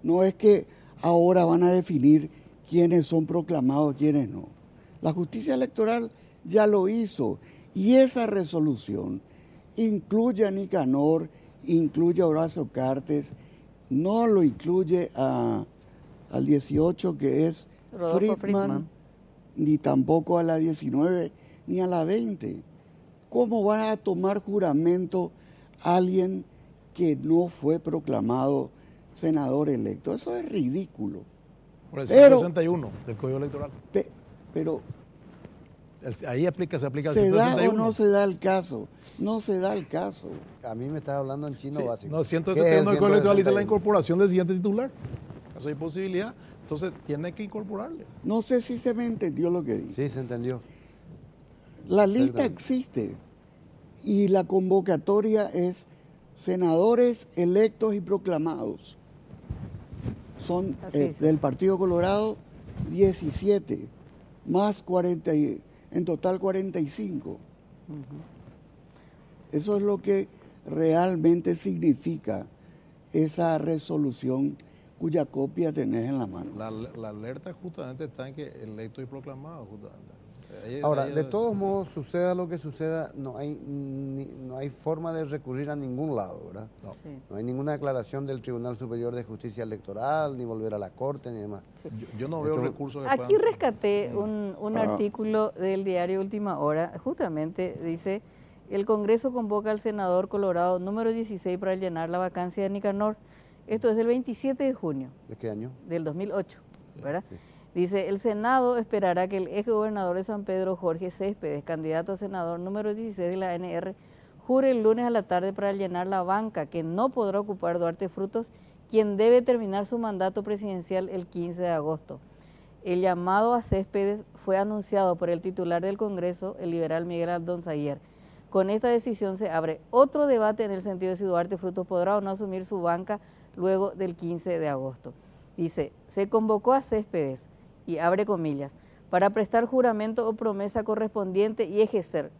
No es que ahora van a definir quiénes son proclamados, quiénes no. La justicia electoral ya lo hizo y esa resolución incluye a Nicanor, incluye a Horacio Cartes, no lo incluye al 18 que es Rodolfo Friedman, Friedman. ni tampoco a la 19 ni a la 20. ¿Cómo va a tomar juramento alguien que no fue proclamado senador electo? Eso es ridículo. Por el Pero- 161 del Código Electoral. Pero Ahí se aplica el ¿se da o 161. no se da el caso? No se da el caso. A mí me estás hablando en chino Sí, básico. no, ¿Qué es el 171 del Código Electoral dice la 161? incorporación del siguiente titular. Caso hay posibilidad, entonces tiene que incorporarle. No sé si se me entendió lo que dije. Sí, se entendió. La lista Perdón. existe y la convocatoria es senadores electos y proclamados. Son Así es. del Partido Colorado 17, más 40, en total 45. Eso es lo que realmente significa esa resolución cuya copia tenés en la mano. La alerta justamente está en que electo y proclamado. Justamente. Ahora, de todos modos, suceda lo que suceda, no hay forma de recurrir a ningún lado, ¿verdad? No. Sí. No hay ninguna declaración del Tribunal Superior de Justicia Electoral, ni volver a la Corte, ni demás. Yo no veo Esto- recursos que Aquí puedan- rescaté un artículo del diario Última Hora, justamente dice, el Congreso convoca al senador Colorado número 16 para llenar la vacancia de Nicanor. Esto es del 27 de junio ¿De qué año? del 2008, ¿verdad? Sí. Dice, el Senado esperará que el ex gobernador de San Pedro, Jorge Céspedes, candidato a senador número 16 de la ANR, jure el lunes a la tarde para llenar la banca que no podrá ocupar Duarte Frutos, quien debe terminar su mandato presidencial el 15 de agosto. El llamado a Céspedes fue anunciado por el titular del Congreso, el liberal Miguel Aldón Zaguer. Con esta decisión se abre otro debate en el sentido de si Duarte Frutos podrá o no asumir su banca luego del 15 de agosto. Dice, se convocó a Céspedes, y abre comillas, para prestar juramento o promesa correspondiente y ejercer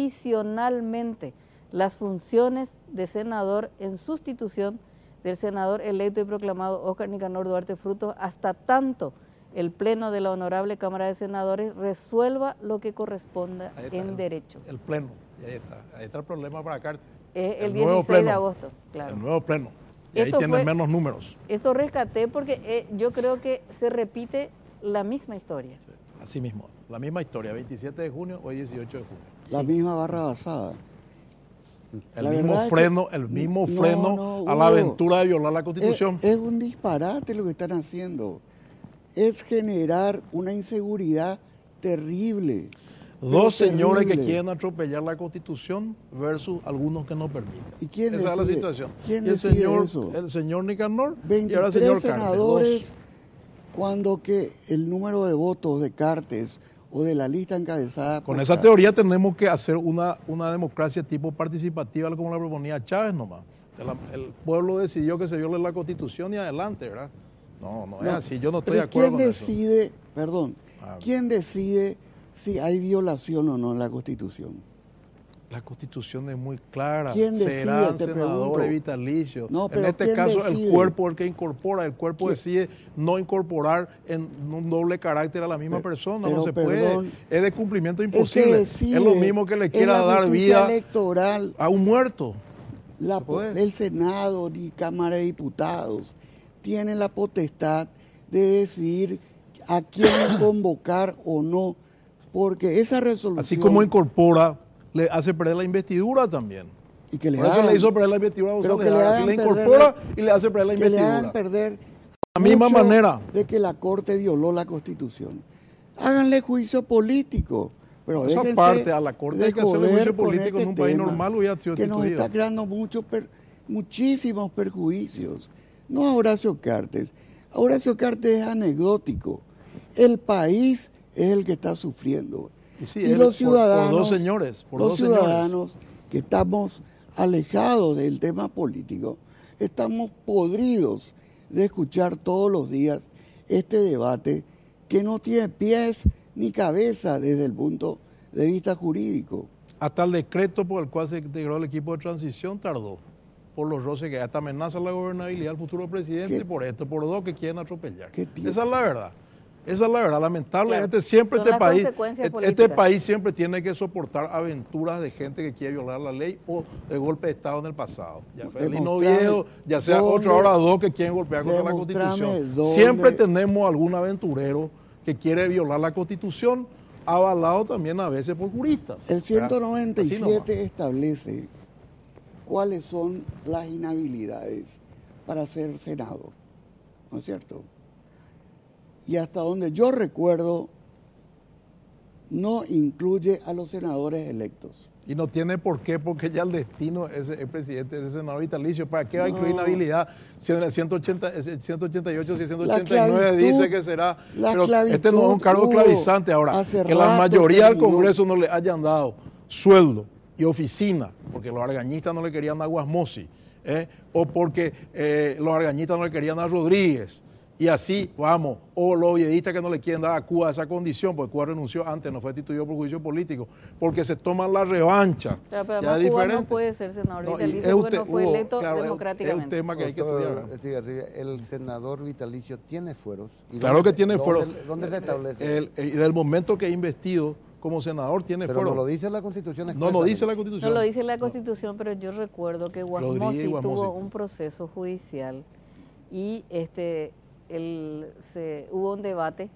provisionalmente las funciones de senador en sustitución del senador electo y proclamado Óscar Nicanor Duarte Frutos hasta tanto el Pleno de la Honorable Cámara de Senadores resuelva lo que corresponda Ahí está, en derecho. El pleno, y ahí está el problema para Cartes. El nuevo 16 de pleno. agosto, claro. El nuevo pleno. Y ahí Esto tienen fue- menos números. Esto rescaté porque yo creo que se repite la misma historia. Sí, así mismo. La misma historia, 27 de junio, hoy 18 de junio. La misma barra basada. El La mismo verdad es que- freno, el mismo No, freno no, a la Hugo. aventura de violar la Constitución. Es un disparate lo que están haciendo. Es generar una inseguridad terrible. Dos señores que terrible. quieren atropellar la Constitución versus algunos que no permiten. ¿Y quién Esa es la decide? situación. ¿Quién Y el decide señor, eso? el señor Nicanor y ahora el 23 señor Cartes. senadores, cuando que el número de votos de Cartes o de la lista encabezada Con por esa Cartes- teoría tenemos que hacer una democracia tipo participativa como la proponía Chávez nomás. El pueblo decidió que se viole la Constitución y adelante, ¿verdad? No es así, yo no estoy de pero acuerdo ¿quién con decide, eso. perdón, Ah. quién decide si hay violación o no en la Constitución? La Constitución es muy clara. ¿Quién decide? Serán Te senadores pregunto. vitalicios. No, En pero este ¿quién caso, decide? el cuerpo es el que incorpora. El cuerpo ¿Quién? decide no incorporar en un doble carácter a la misma persona. No pero se perdón, puede. Es de cumplimiento El que imposible. decide Es lo mismo que le es quiera la dar justicia vida electoral, a un muerto. la ¿Se puede? el Senado ni Cámara de Diputados tienen la potestad de decidir a quién convocar o no, porque esa resolución... Así como incorpora, le hace perder la investidura también. y que le Por eso hagan, le hizo perder la investidura a pero González. que le Así hagan le perder incorpora y le hace perder la que le hagan investidura. perder La misma mucho manera. de que la Corte violó la Constitución. Háganle juicio político, pero Esa déjense parte, a la Corte de hay que hacerle joder juicio con político en un país tema normal, hubiera sido que nos destituido. está creando muchísimos perjuicios. No a Horacio Cartes. A Horacio Cartes es anecdótico. El país es el que está sufriendo. Y sí, Y él, los ciudadanos, por dos señores, por los dos señores. ciudadanos que estamos alejados del tema político, estamos podridos de escuchar todos los días este debate que no tiene pies ni cabeza desde el punto de vista jurídico. Hasta el decreto por el cual se integró el equipo de transición tardó, por los roces que hasta amenaza la gobernabilidad del futuro presidente, ¿Qué? y por esto, por dos que quieren atropellar. ¿Qué tiene? Esa es la verdad. Esa es la verdad. Lamentablemente Claro, siempre son este las país, consecuencias este políticas. país siempre tiene que soportar aventuras de gente que quiere violar la ley o de golpe de Estado en el pasado. Ya sea Lino Demostrame Viejo, ya sea dónde- otro, ahora dos que quieren golpear contra la demostrame Constitución. dónde- Siempre tenemos algún aventurero que quiere violar la Constitución, avalado también a veces por juristas. El Así nomás. 197 establece cuáles son las inhabilidades para ser senador, ¿no es cierto? Y hasta donde yo recuerdo, no incluye a los senadores electos. Y no tiene por qué, porque ya el destino es el presidente, ese senador vitalicio. ¿Para qué va a incluir No. inhabilidad? Si en el 188, si La 189 esclavitud- dice que será. la Pero este no es un esclavitud cargo hubo esclavizante. Ahora, hace que la rato mayoría del terminó. Congreso no le hayan dado sueldo y oficina, porque los argañistas no le querían a Guasmosi, o porque los argañistas no le querían a Rodríguez. Y así, vamos, o los obviedistas que no le quieren dar a Cuba esa condición, porque Cuba renunció antes, no fue destituido por juicio político, porque se toman la revancha. Pero Ya además es Cuba diferente. no puede ser senador No, y vitalicio es porque no usted- fue hubo- electo claro, es un democráticamente. tema que hay que Doctor estudiar. Estigarribia, ¿el senador vitalicio tiene fueros? ¿Y Claro dónde que se- tiene dónde- fuero. ¿Dónde se establece? Y del momento que es investido como senador tiene Pero fuero. no lo dice la Constitución No lo dice la expresamente. Constitución. No lo dice la Constitución, pero yo recuerdo que Rodríguez y Guasmosi Guasmosi. tuvo un proceso judicial y hubo un debate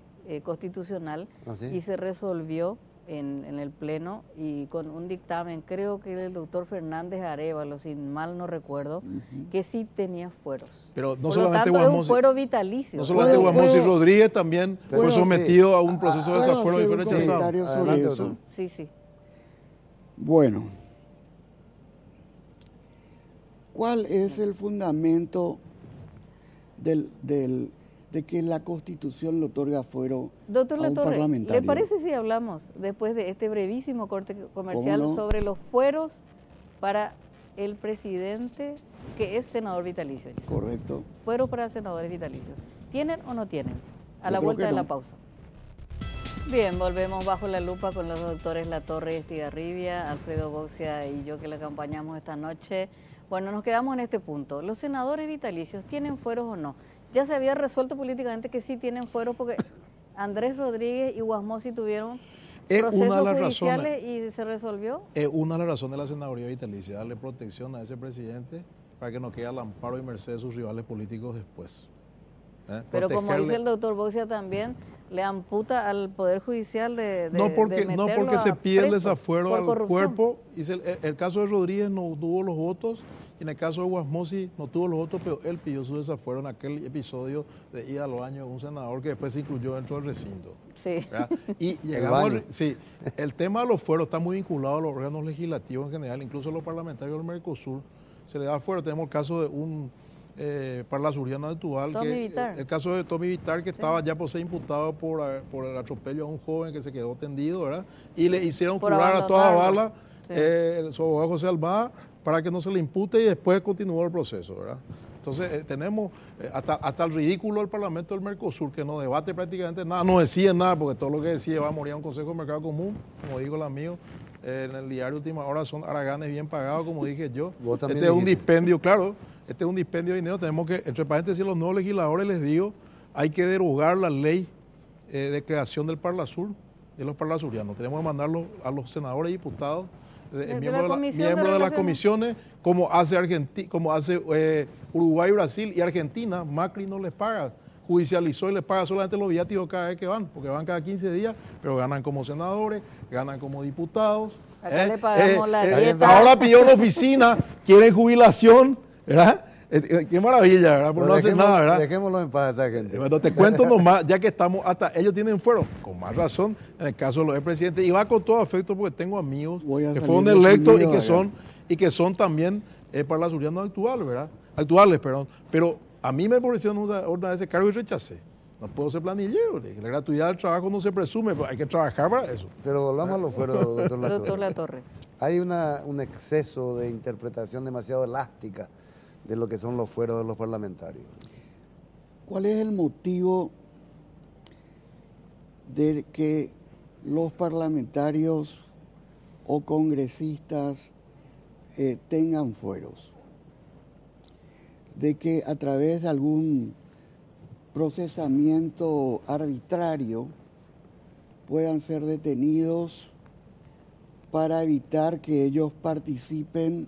constitucional ¿Ah, sí? y se resolvió en el Pleno y con un dictamen, creo que el doctor Fernández Arévalo, si mal no recuerdo, que sí tenía fueros. Pero no Por lo solamente tanto, es un Guasmosi. fuero vitalicio. No solamente ¿Puedo- Guasmosi, puedo- Rodríguez también fue puedo sometido a un proceso de ¿puedo desafuero y hacer fue un rechazado. comentario sobre Adelante, eso? doctor. Sí, sí. Bueno, ¿cuál es el fundamento de que la Constitución le otorga fuero Doctor a un Latorre, parlamentario? ¿le parece si hablamos después de este brevísimo corte comercial ¿Cómo no? sobre los fueros para el presidente que es senador vitalicio? Correcto. Fueros para senadores vitalicios. ¿Tienen o no tienen? A la Yo creo vuelta que de la no. pausa. Bien, volvemos bajo la lupa con los doctores Latorre y Estigarribia, Alfredo Boxia y yo que le acompañamos esta noche. Bueno, nos quedamos en este punto. ¿Los senadores vitalicios tienen fueros o no? Ya se había resuelto políticamente que sí tienen fueros porque Andrés Rodríguez y Guasmosi tuvieron Es una de procesos las judiciales y se resolvió. Es una de las razones de la senaduría vitalicia, darle protección a ese presidente para que no quede al amparo y merced de sus rivales políticos después. Pero como Protegerle- dice el doctor Boxia también, le amputa al Poder Judicial de no porque meterlo se a pide el preso desafuero por al corrupción. cuerpo. El caso de Rodríguez no tuvo los votos Y en el caso de Guasmosi no tuvo los votos, pero él pidió su desafuero en aquel episodio de ida a los años de un senador que después se incluyó dentro del recinto. Sí. ¿Verdad? Y llegamos sí, el tema de los fueros está muy vinculado a los órganos legislativos en general, incluso a los parlamentarios del Mercosur. Se le da fuero. Tenemos el caso de un parlasuriano de Tubal, el caso de Tommy Vitar, que estaba ya por ser imputado por el atropello a un joven que se quedó tendido, ¿verdad? Y le hicieron jurar a toda bala su abogado José Almada para que no se le impute y después continuó el proceso, ¿verdad? Entonces tenemos hasta el ridículo del Parlamento del Mercosur, que no debate prácticamente nada, no decide nada, porque todo lo que decide va a morir a un Consejo de Mercado Común, como dijo el amigo. En el diario Última Hora son haraganes bien pagados, como dije yo. Este es un dispendio, claro, este es un dispendio de dinero. Tenemos que, entre paréntesis, los nuevos legisladores, les digo, hay que derogar la ley de creación del Parlasur, de los parlasurianos. Tenemos que mandarlo a los senadores y diputados, miembros de las comisiones, como hace Uruguay, Brasil y Argentina. Macri no les paga, judicializó y les paga solamente los viáticos cada vez que van, porque van cada 15 días, pero ganan como senadores, ganan como diputados. Acá le pagamos la dieta. Ahora pidió una oficina, quieren jubilación, ¿verdad? Qué maravilla, ¿verdad? Por no hacer nada, ¿verdad? Dejémoslo en paz a esa gente. Bueno, te cuento nomás, ya que estamos, hasta ellos tienen fuero, con más razón, en el caso de los expresidentes, y va con todo afecto porque tengo amigos que fueron electos y que son también parlasurianos actuales, pero a mí me pareció una de ese cargo y rechacé. No puedo ser planillero, la gratuidad del trabajo no se presume, pero hay que trabajar para eso. Pero volvamos a los fueros, doctor Latorre. Hay un exceso de interpretación demasiado elástica de lo que son los fueros de los parlamentarios. ¿Cuál es el motivo de que los parlamentarios o congresistas tengan fueros? De que a través de algún procesamiento arbitrario puedan ser detenidos para evitar que ellos participen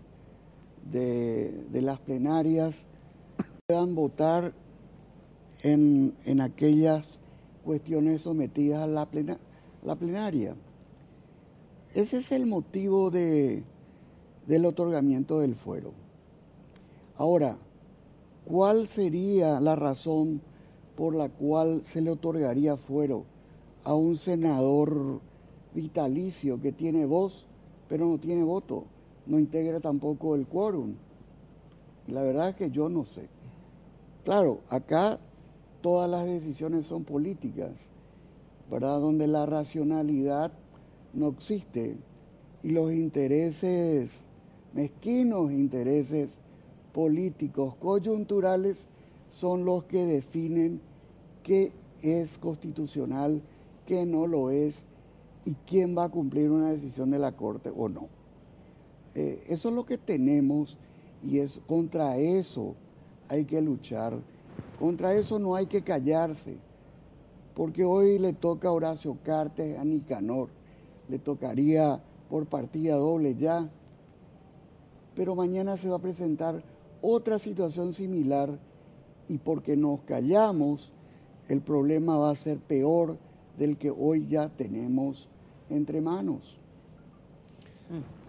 de las plenarias, puedan votar en aquellas cuestiones sometidas a la plenaria. Ese es el motivo del otorgamiento del fuero. Ahora, ¿cuál sería la razón por la cual se le otorgaría fuero a un senador vitalicio que tiene voz, pero no tiene voto? No integra tampoco el quórum. Y la verdad es que yo no sé. Claro, acá todas las decisiones son políticas, ¿verdad? Donde la racionalidad no existe y los intereses, mezquinos intereses políticos coyunturales, son los que definen qué es constitucional, qué no lo es y quién va a cumplir una decisión de la Corte o no. Eso es lo que tenemos y contra eso hay que luchar. Contra eso no hay que callarse, porque hoy le toca a Horacio Cartes, a Nicanor, le tocaría por partida doble ya, pero mañana se va a presentar otra situación similar y porque nos callamos, el problema va a ser peor del que hoy ya tenemos entre manos.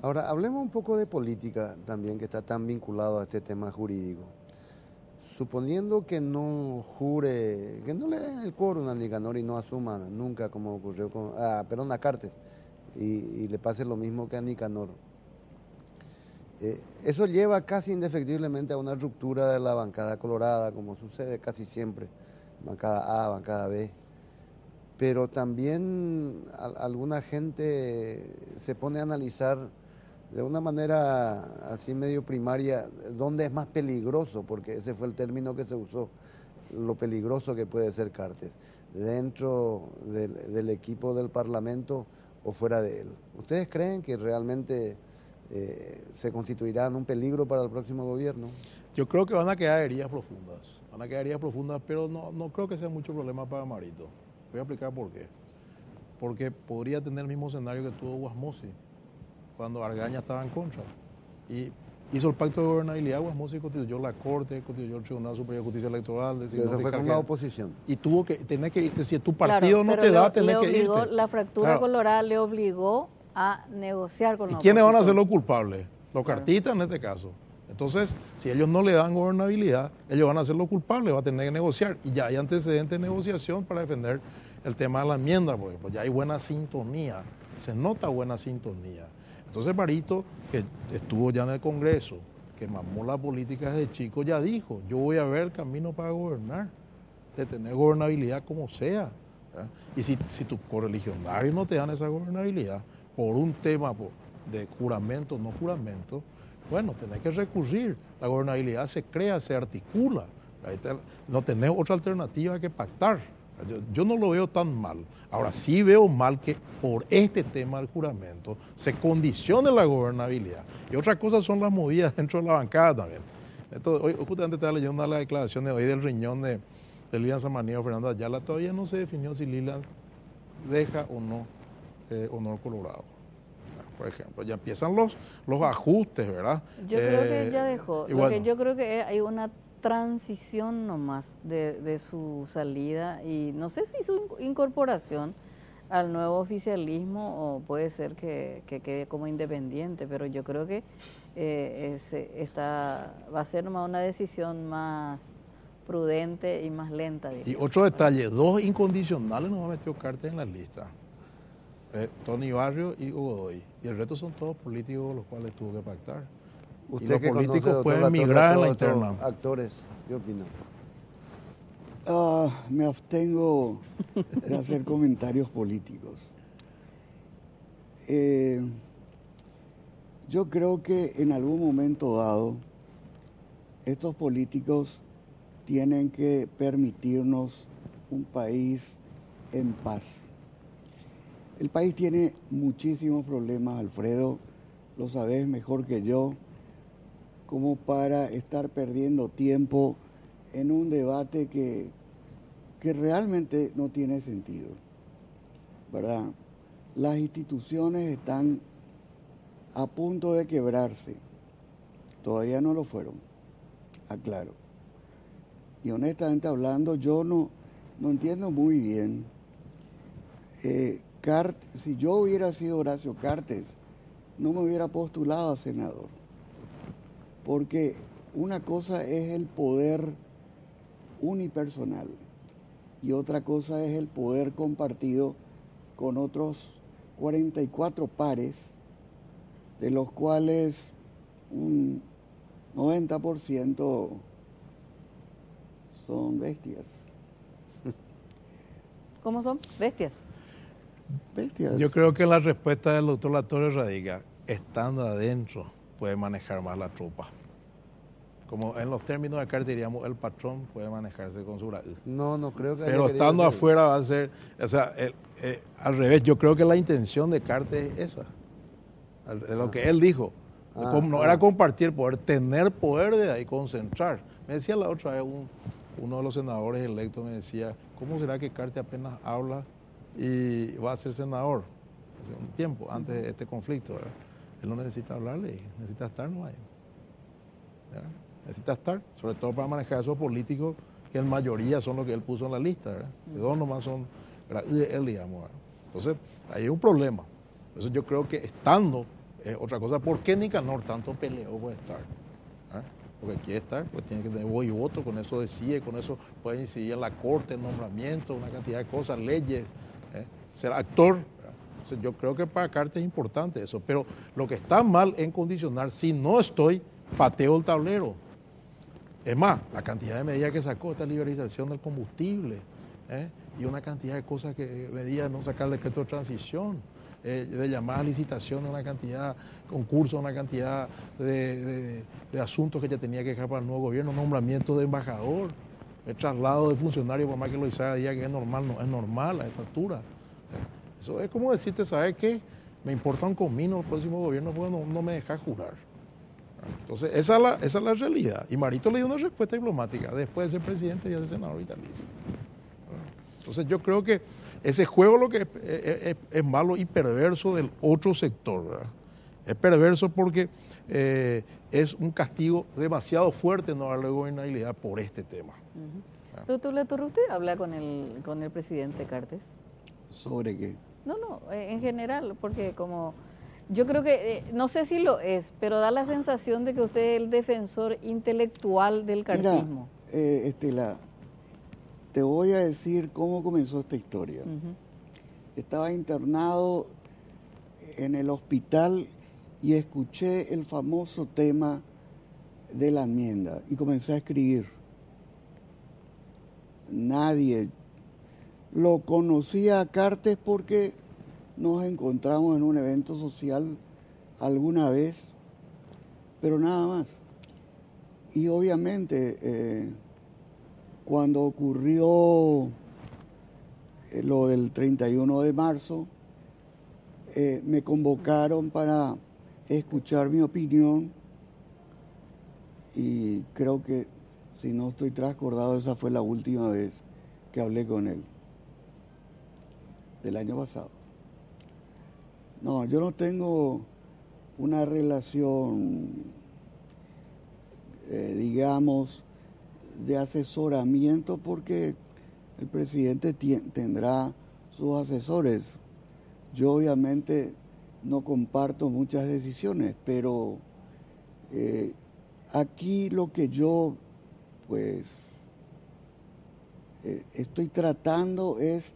Ahora, hablemos un poco de política también, que está tan vinculado a este tema jurídico. Suponiendo que no jure, que no le den el quórum a Nicanor y no asuma nunca, como ocurrió a Cartes, y le pase lo mismo que a Nicanor. Eso lleva casi indefectiblemente a una ruptura de la bancada colorada, como sucede casi siempre, bancada A, bancada B. Pero también alguna gente se pone a analizar de una manera así medio primaria dónde es más peligroso, porque ese fue el término que se usó, lo peligroso que puede ser Cartes, dentro del equipo del Parlamento o fuera de él. ¿Ustedes creen que realmente se constituirá en un peligro para el próximo gobierno? Yo creo que van a quedar heridas profundas, pero no creo que sea mucho problema para Marito. Voy a explicar por qué. Porque podría tener el mismo escenario que tuvo Guasmosi cuando Argaña estaba en contra. Y hizo el pacto de gobernabilidad, Guasmosi constituyó la Corte, constituyó el Tribunal Superior de Justicia Electoral. Eso fue con la oposición. Y tuvo que tener que irte, si tu partido no te da, tenés que irte. La fractura colorada le obligó a negociar con la oposición. ¿Y quiénes van a ser los culpables? Los cartistas en este caso. Entonces, si ellos no le dan gobernabilidad, ellos van a ser los culpables, va a tener que negociar. Y ya hay antecedentes de negociación para defender el tema de la enmienda, por ejemplo. Ya hay buena sintonía, se nota buena sintonía. Entonces, Marito, que estuvo ya en el Congreso, que mamó la política desde chico, ya dijo, yo voy a ver el camino para gobernar, de tener gobernabilidad como sea. ¿Verdad? Y si tus correligionarios no te dan esa gobernabilidad por un tema de juramento o no juramento, bueno, tenés que recurrir. La gobernabilidad se crea, se articula. No tenés otra alternativa que pactar. Yo no lo veo tan mal. Ahora sí veo mal que por este tema del juramento se condicione la gobernabilidad. Y otra cosa son las movidas dentro de la bancada también. Entonces, hoy justamente estaba leyendo una de las declaraciones hoy del riñón de Lilian Samaniego, Fernando Ayala. Todavía no se definió si Lilian deja o no Honor Colorado. Por ejemplo, ya empiezan los ajustes, ¿verdad? Yo creo que ya dejó. Bueno, Yo creo que hay una transición nomás de su salida y no sé si su incorporación al nuevo oficialismo o puede ser que quede como independiente, pero yo creo que va a ser nomás una decisión más prudente y más lenta. Y otro detalle, 2 incondicionales nos ha metido Cartes en la lista. Tony Barrio y Hugo Godoy. Y el resto son todos políticos con los cuales tuvo que pactar. Usted y los que políticos conoce, pueden doctor, migrar en la todos estos interna. Actores, ¿qué opina? Me abstengo de hacer comentarios políticos. Yo creo que en algún momento dado, estos políticos tienen que permitirnos un país en paz. El país tiene muchísimos problemas, Alfredo, lo sabes mejor que yo, como para estar perdiendo tiempo en un debate que realmente no tiene sentido, ¿verdad? Las instituciones están a punto de quebrarse, todavía no lo fueron, aclaro. Y honestamente hablando, yo no entiendo muy bien. Si yo hubiera sido Horacio Cartes, no me hubiera postulado a senador, porque una cosa es el poder unipersonal y otra cosa es el poder compartido con otros 44 pares, de los cuales un 90% son bestias. ¿Cómo son? Bestias. Bestias. Yo creo que la respuesta del doctor Latorre radica, estando adentro puede manejar más la tropa. Como en los términos de acá diríamos, el patrón puede manejarse con su raíz. No creo que... Pero estando afuera va a ser, o sea, al revés, yo creo que la intención de Cartes es esa. Es lo que él dijo. No era compartir poder, tener poder de ahí, concentrar. Me decía la otra vez uno de los senadores electos, me decía, ¿cómo será que Cartes apenas habla y va a ser senador? Hace un tiempo, antes de este conflicto, ¿verdad? Él no necesita hablarle, necesita estar no hay. ¿Verdad? Necesita estar, sobre todo para manejar a esos políticos que en mayoría son los que él puso en la lista, ¿verdad? Que 2 nomás son él, digamos, ¿verdad? Entonces, ahí hay un problema. Entonces yo creo que estando es otra cosa. ¿Por qué Nicanor tanto peleó por estar? ¿Ah? Porque quiere estar, pues tiene que tener voz y voto, con eso decide, con eso puede incidir en la corte, en nombramiento, una cantidad de cosas, leyes, ser actor. ¿Verdad? Entonces yo creo que para Cartes es importante eso, pero lo que está mal en condicionar, si no estoy, pateo el tablero. Es más, la cantidad de medidas que sacó esta liberalización del combustible, y una cantidad de cosas que medidas no sacar el decreto de transición, de llamadas a licitación, una cantidad, concursos, una cantidad de asuntos que ya tenía que dejar para el nuevo gobierno, nombramiento de embajador, el traslado de funcionarios, por más que lo Isaac diga que es normal, no es normal a esta altura. Eso es como decirte, ¿sabes qué? Me importa un comino el próximo gobierno porque no me deja jurar. Entonces, esa es la realidad. Y Marito le dio una respuesta diplomática después de ser presidente y de ser senador vitalicio. Entonces, yo creo que ese juego lo que es malo y perverso del otro sector, ¿verdad? Es perverso porque es un castigo demasiado fuerte no darle gobernabilidad por este tema. Doctor Latorre, ¿usted habla con el presidente Cartes? ¿Sobre qué? No, en general, porque como Yo creo que, no sé si lo es, pero da la sensación de que usted es el defensor intelectual del cartismo. Mira, Estela, te voy a decir cómo comenzó esta historia. Estaba internado en el hospital y escuché el famoso tema de la enmienda y comencé a escribir. Nadie lo conocía a Cartes porque nos encontramos en un evento social alguna vez, pero nada más. Y obviamente cuando ocurrió lo del 31 de marzo, me convocaron para escuchar mi opinión y creo que, si no estoy transcordado, esa fue la última vez que hablé con él, del año pasado. No, yo no tengo una relación, digamos, de asesoramiento porque el presidente tendrá sus asesores. Yo obviamente no comparto muchas decisiones, pero aquí lo que yo pues estoy tratando es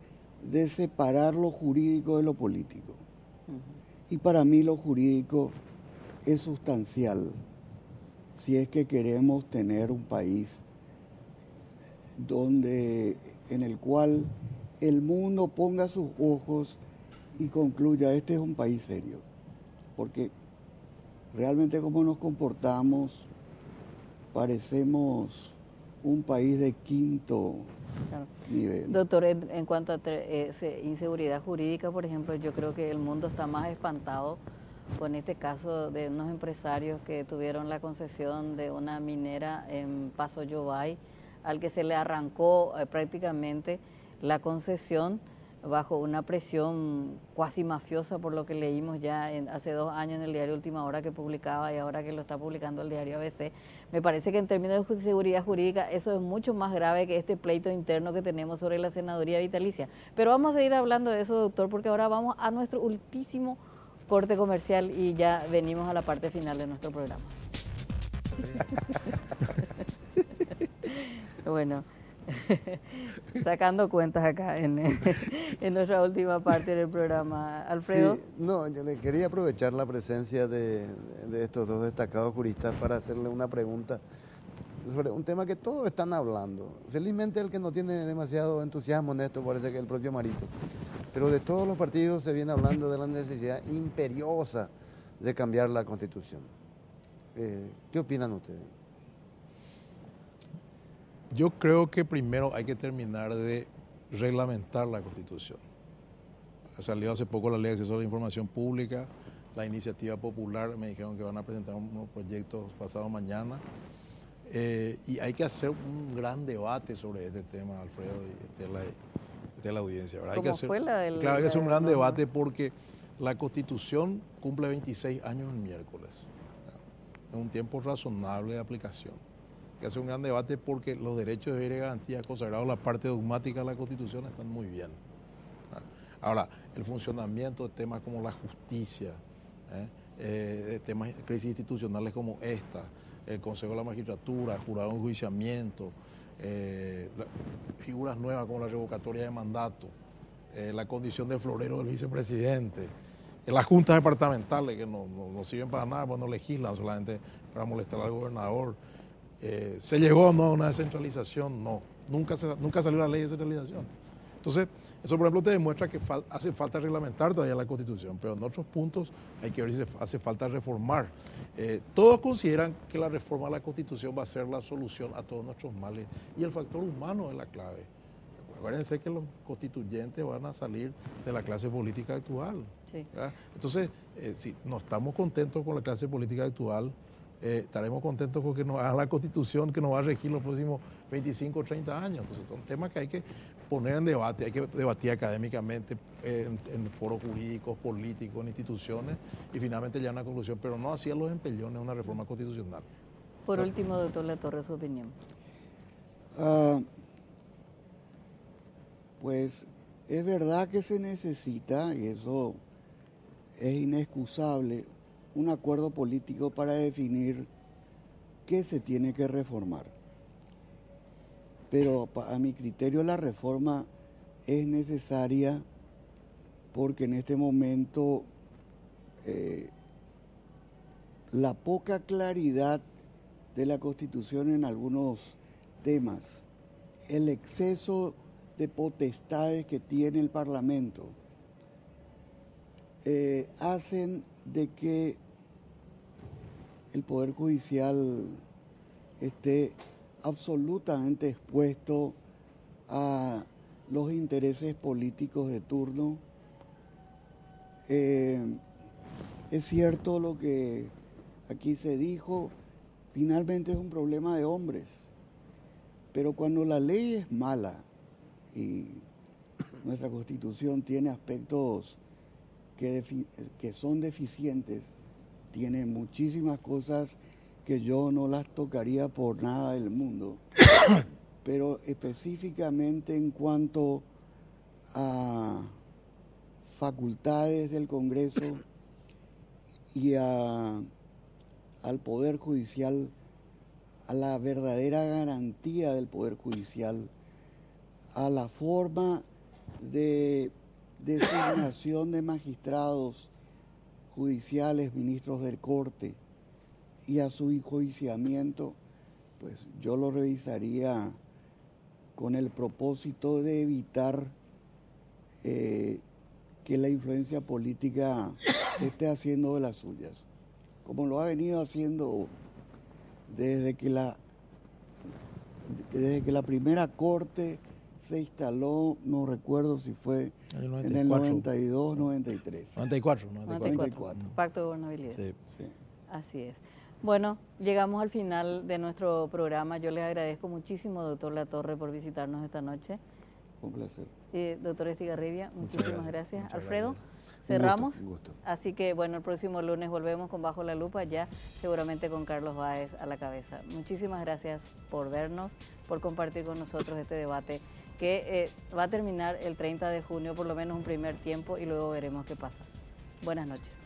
de separar lo jurídico de lo político. Y para mí lo jurídico es sustancial si es que queremos tener un país en el cual el mundo ponga sus ojos y concluya, este es un país serio. Porque realmente como nos comportamos, parecemos un país de quinto nivel. Doctor, en cuanto a inseguridad jurídica, por ejemplo, yo creo que el mundo está más espantado con este caso de unos empresarios que tuvieron la concesión de una minera en Paso Yobay, al que se le arrancó prácticamente la concesión bajo una presión cuasi mafiosa, por lo que leímos ya hace 2 años en el diario Última Hora que publicaba y ahora que lo está publicando el diario ABC. Me parece que en términos de seguridad jurídica eso es mucho más grave que este pleito interno que tenemos sobre la senaduría vitalicia. Pero vamos a seguir hablando de eso, doctor, porque ahora vamos a nuestro ultísimo corte comercial y ya venimos a la parte final de nuestro programa. Bueno, sacando cuentas acá en nuestra última parte del programa. Alfredo. Sí, no, yo le quería aprovechar la presencia de estos dos destacados juristas para hacerle una pregunta sobre un tema que todos están hablando. Felizmente el que no tiene demasiado entusiasmo en esto parece que es el propio Marito. Pero de todos los partidos se viene hablando de la necesidad imperiosa de cambiar la Constitución. ¿Qué opinan ustedes? Yo creo que primero hay que terminar de reglamentar la Constitución. Ha salido hace poco la Ley de Acceso a la Información Pública, la iniciativa popular, me dijeron que van a presentar unos proyectos pasado mañana, y hay que hacer un gran debate sobre este tema, Alfredo, y de la audiencia, ¿verdad? Hay que hacer, claro, hay que hacer un gran debate porque la Constitución cumple 26 años el miércoles, ¿verdad? Es un tiempo razonable de aplicación. Hay que hacer un gran debate porque los derechos de deber y garantías consagrados en la parte dogmática de la Constitución están muy bien. Ahora, el funcionamiento de temas como la justicia, de temas de crisis institucionales como esta, el Consejo de la Magistratura, jurado de enjuiciamiento, figuras nuevas como la revocatoria de mandato, la condición de florero del vicepresidente, las juntas departamentales que no sirven para nada, pues no legislan, solamente para molestar al gobernador. ¿Se llegó o no a una descentralización? No, nunca salió la ley de descentralización. Entonces, eso por ejemplo te demuestra que hace falta reglamentar todavía la Constitución, pero en otros puntos hay que ver si hace falta reformar. Todos consideran que la reforma de la Constitución va a ser la solución a todos nuestros males y el factor humano es la clave. Acuérdense que los constituyentes van a salir de la clase política actual. Sí. Entonces, si no estamos contentos con la clase política actual, estaremos contentos con que nos hagan la Constitución que nos va a regir los próximos 25 o 30 años. Entonces, son temas que hay que poner en debate, hay que debatir académicamente en foros jurídicos, políticos, en instituciones y finalmente llegar a una conclusión, pero no así a los empellones, una reforma constitucional. Por último, doctor Latorre, su opinión. Pues es verdad que se necesita, y eso es inexcusable un acuerdo político para definir qué se tiene que reformar. Pero a mi criterio la reforma es necesaria porque en este momento la poca claridad de la Constitución en algunos temas, el exceso de potestades que tiene el Parlamento, hacen de que el Poder Judicial esté absolutamente expuesto a los intereses políticos de turno. Es cierto lo que aquí se dijo, finalmente es un problema de hombres, pero cuando la ley es mala y nuestra Constitución tiene aspectos que son deficientes, tiene muchísimas cosas que yo no las tocaría por nada del mundo, pero específicamente en cuanto a facultades del Congreso y al Poder Judicial, a la verdadera garantía del Poder Judicial, a la forma de designación de magistrados judiciales, ministros de Corte, y a su enjuiciamiento, pues yo lo revisaría con el propósito de evitar que la influencia política esté haciendo de las suyas, como lo ha venido haciendo desde que la primera Corte se instaló, no recuerdo si fue en el 92, 93. 94. Pacto de Gobernabilidad. Sí. Sí. Así es. Bueno, llegamos al final de nuestro programa. Yo les agradezco muchísimo, doctor Latorre, por visitarnos esta noche. Un placer. Doctor Estigarribia, muchísimas gracias. Muchas Alfredo, gracias. cerramos. Un gusto. Así que, bueno, el próximo lunes volvemos con Bajo la Lupa, ya seguramente con Carlos Báez a la cabeza. Muchísimas gracias por vernos, por compartir con nosotros este debate que va a terminar el 30 de junio, por lo menos un primer tiempo, y luego veremos qué pasa. Buenas noches.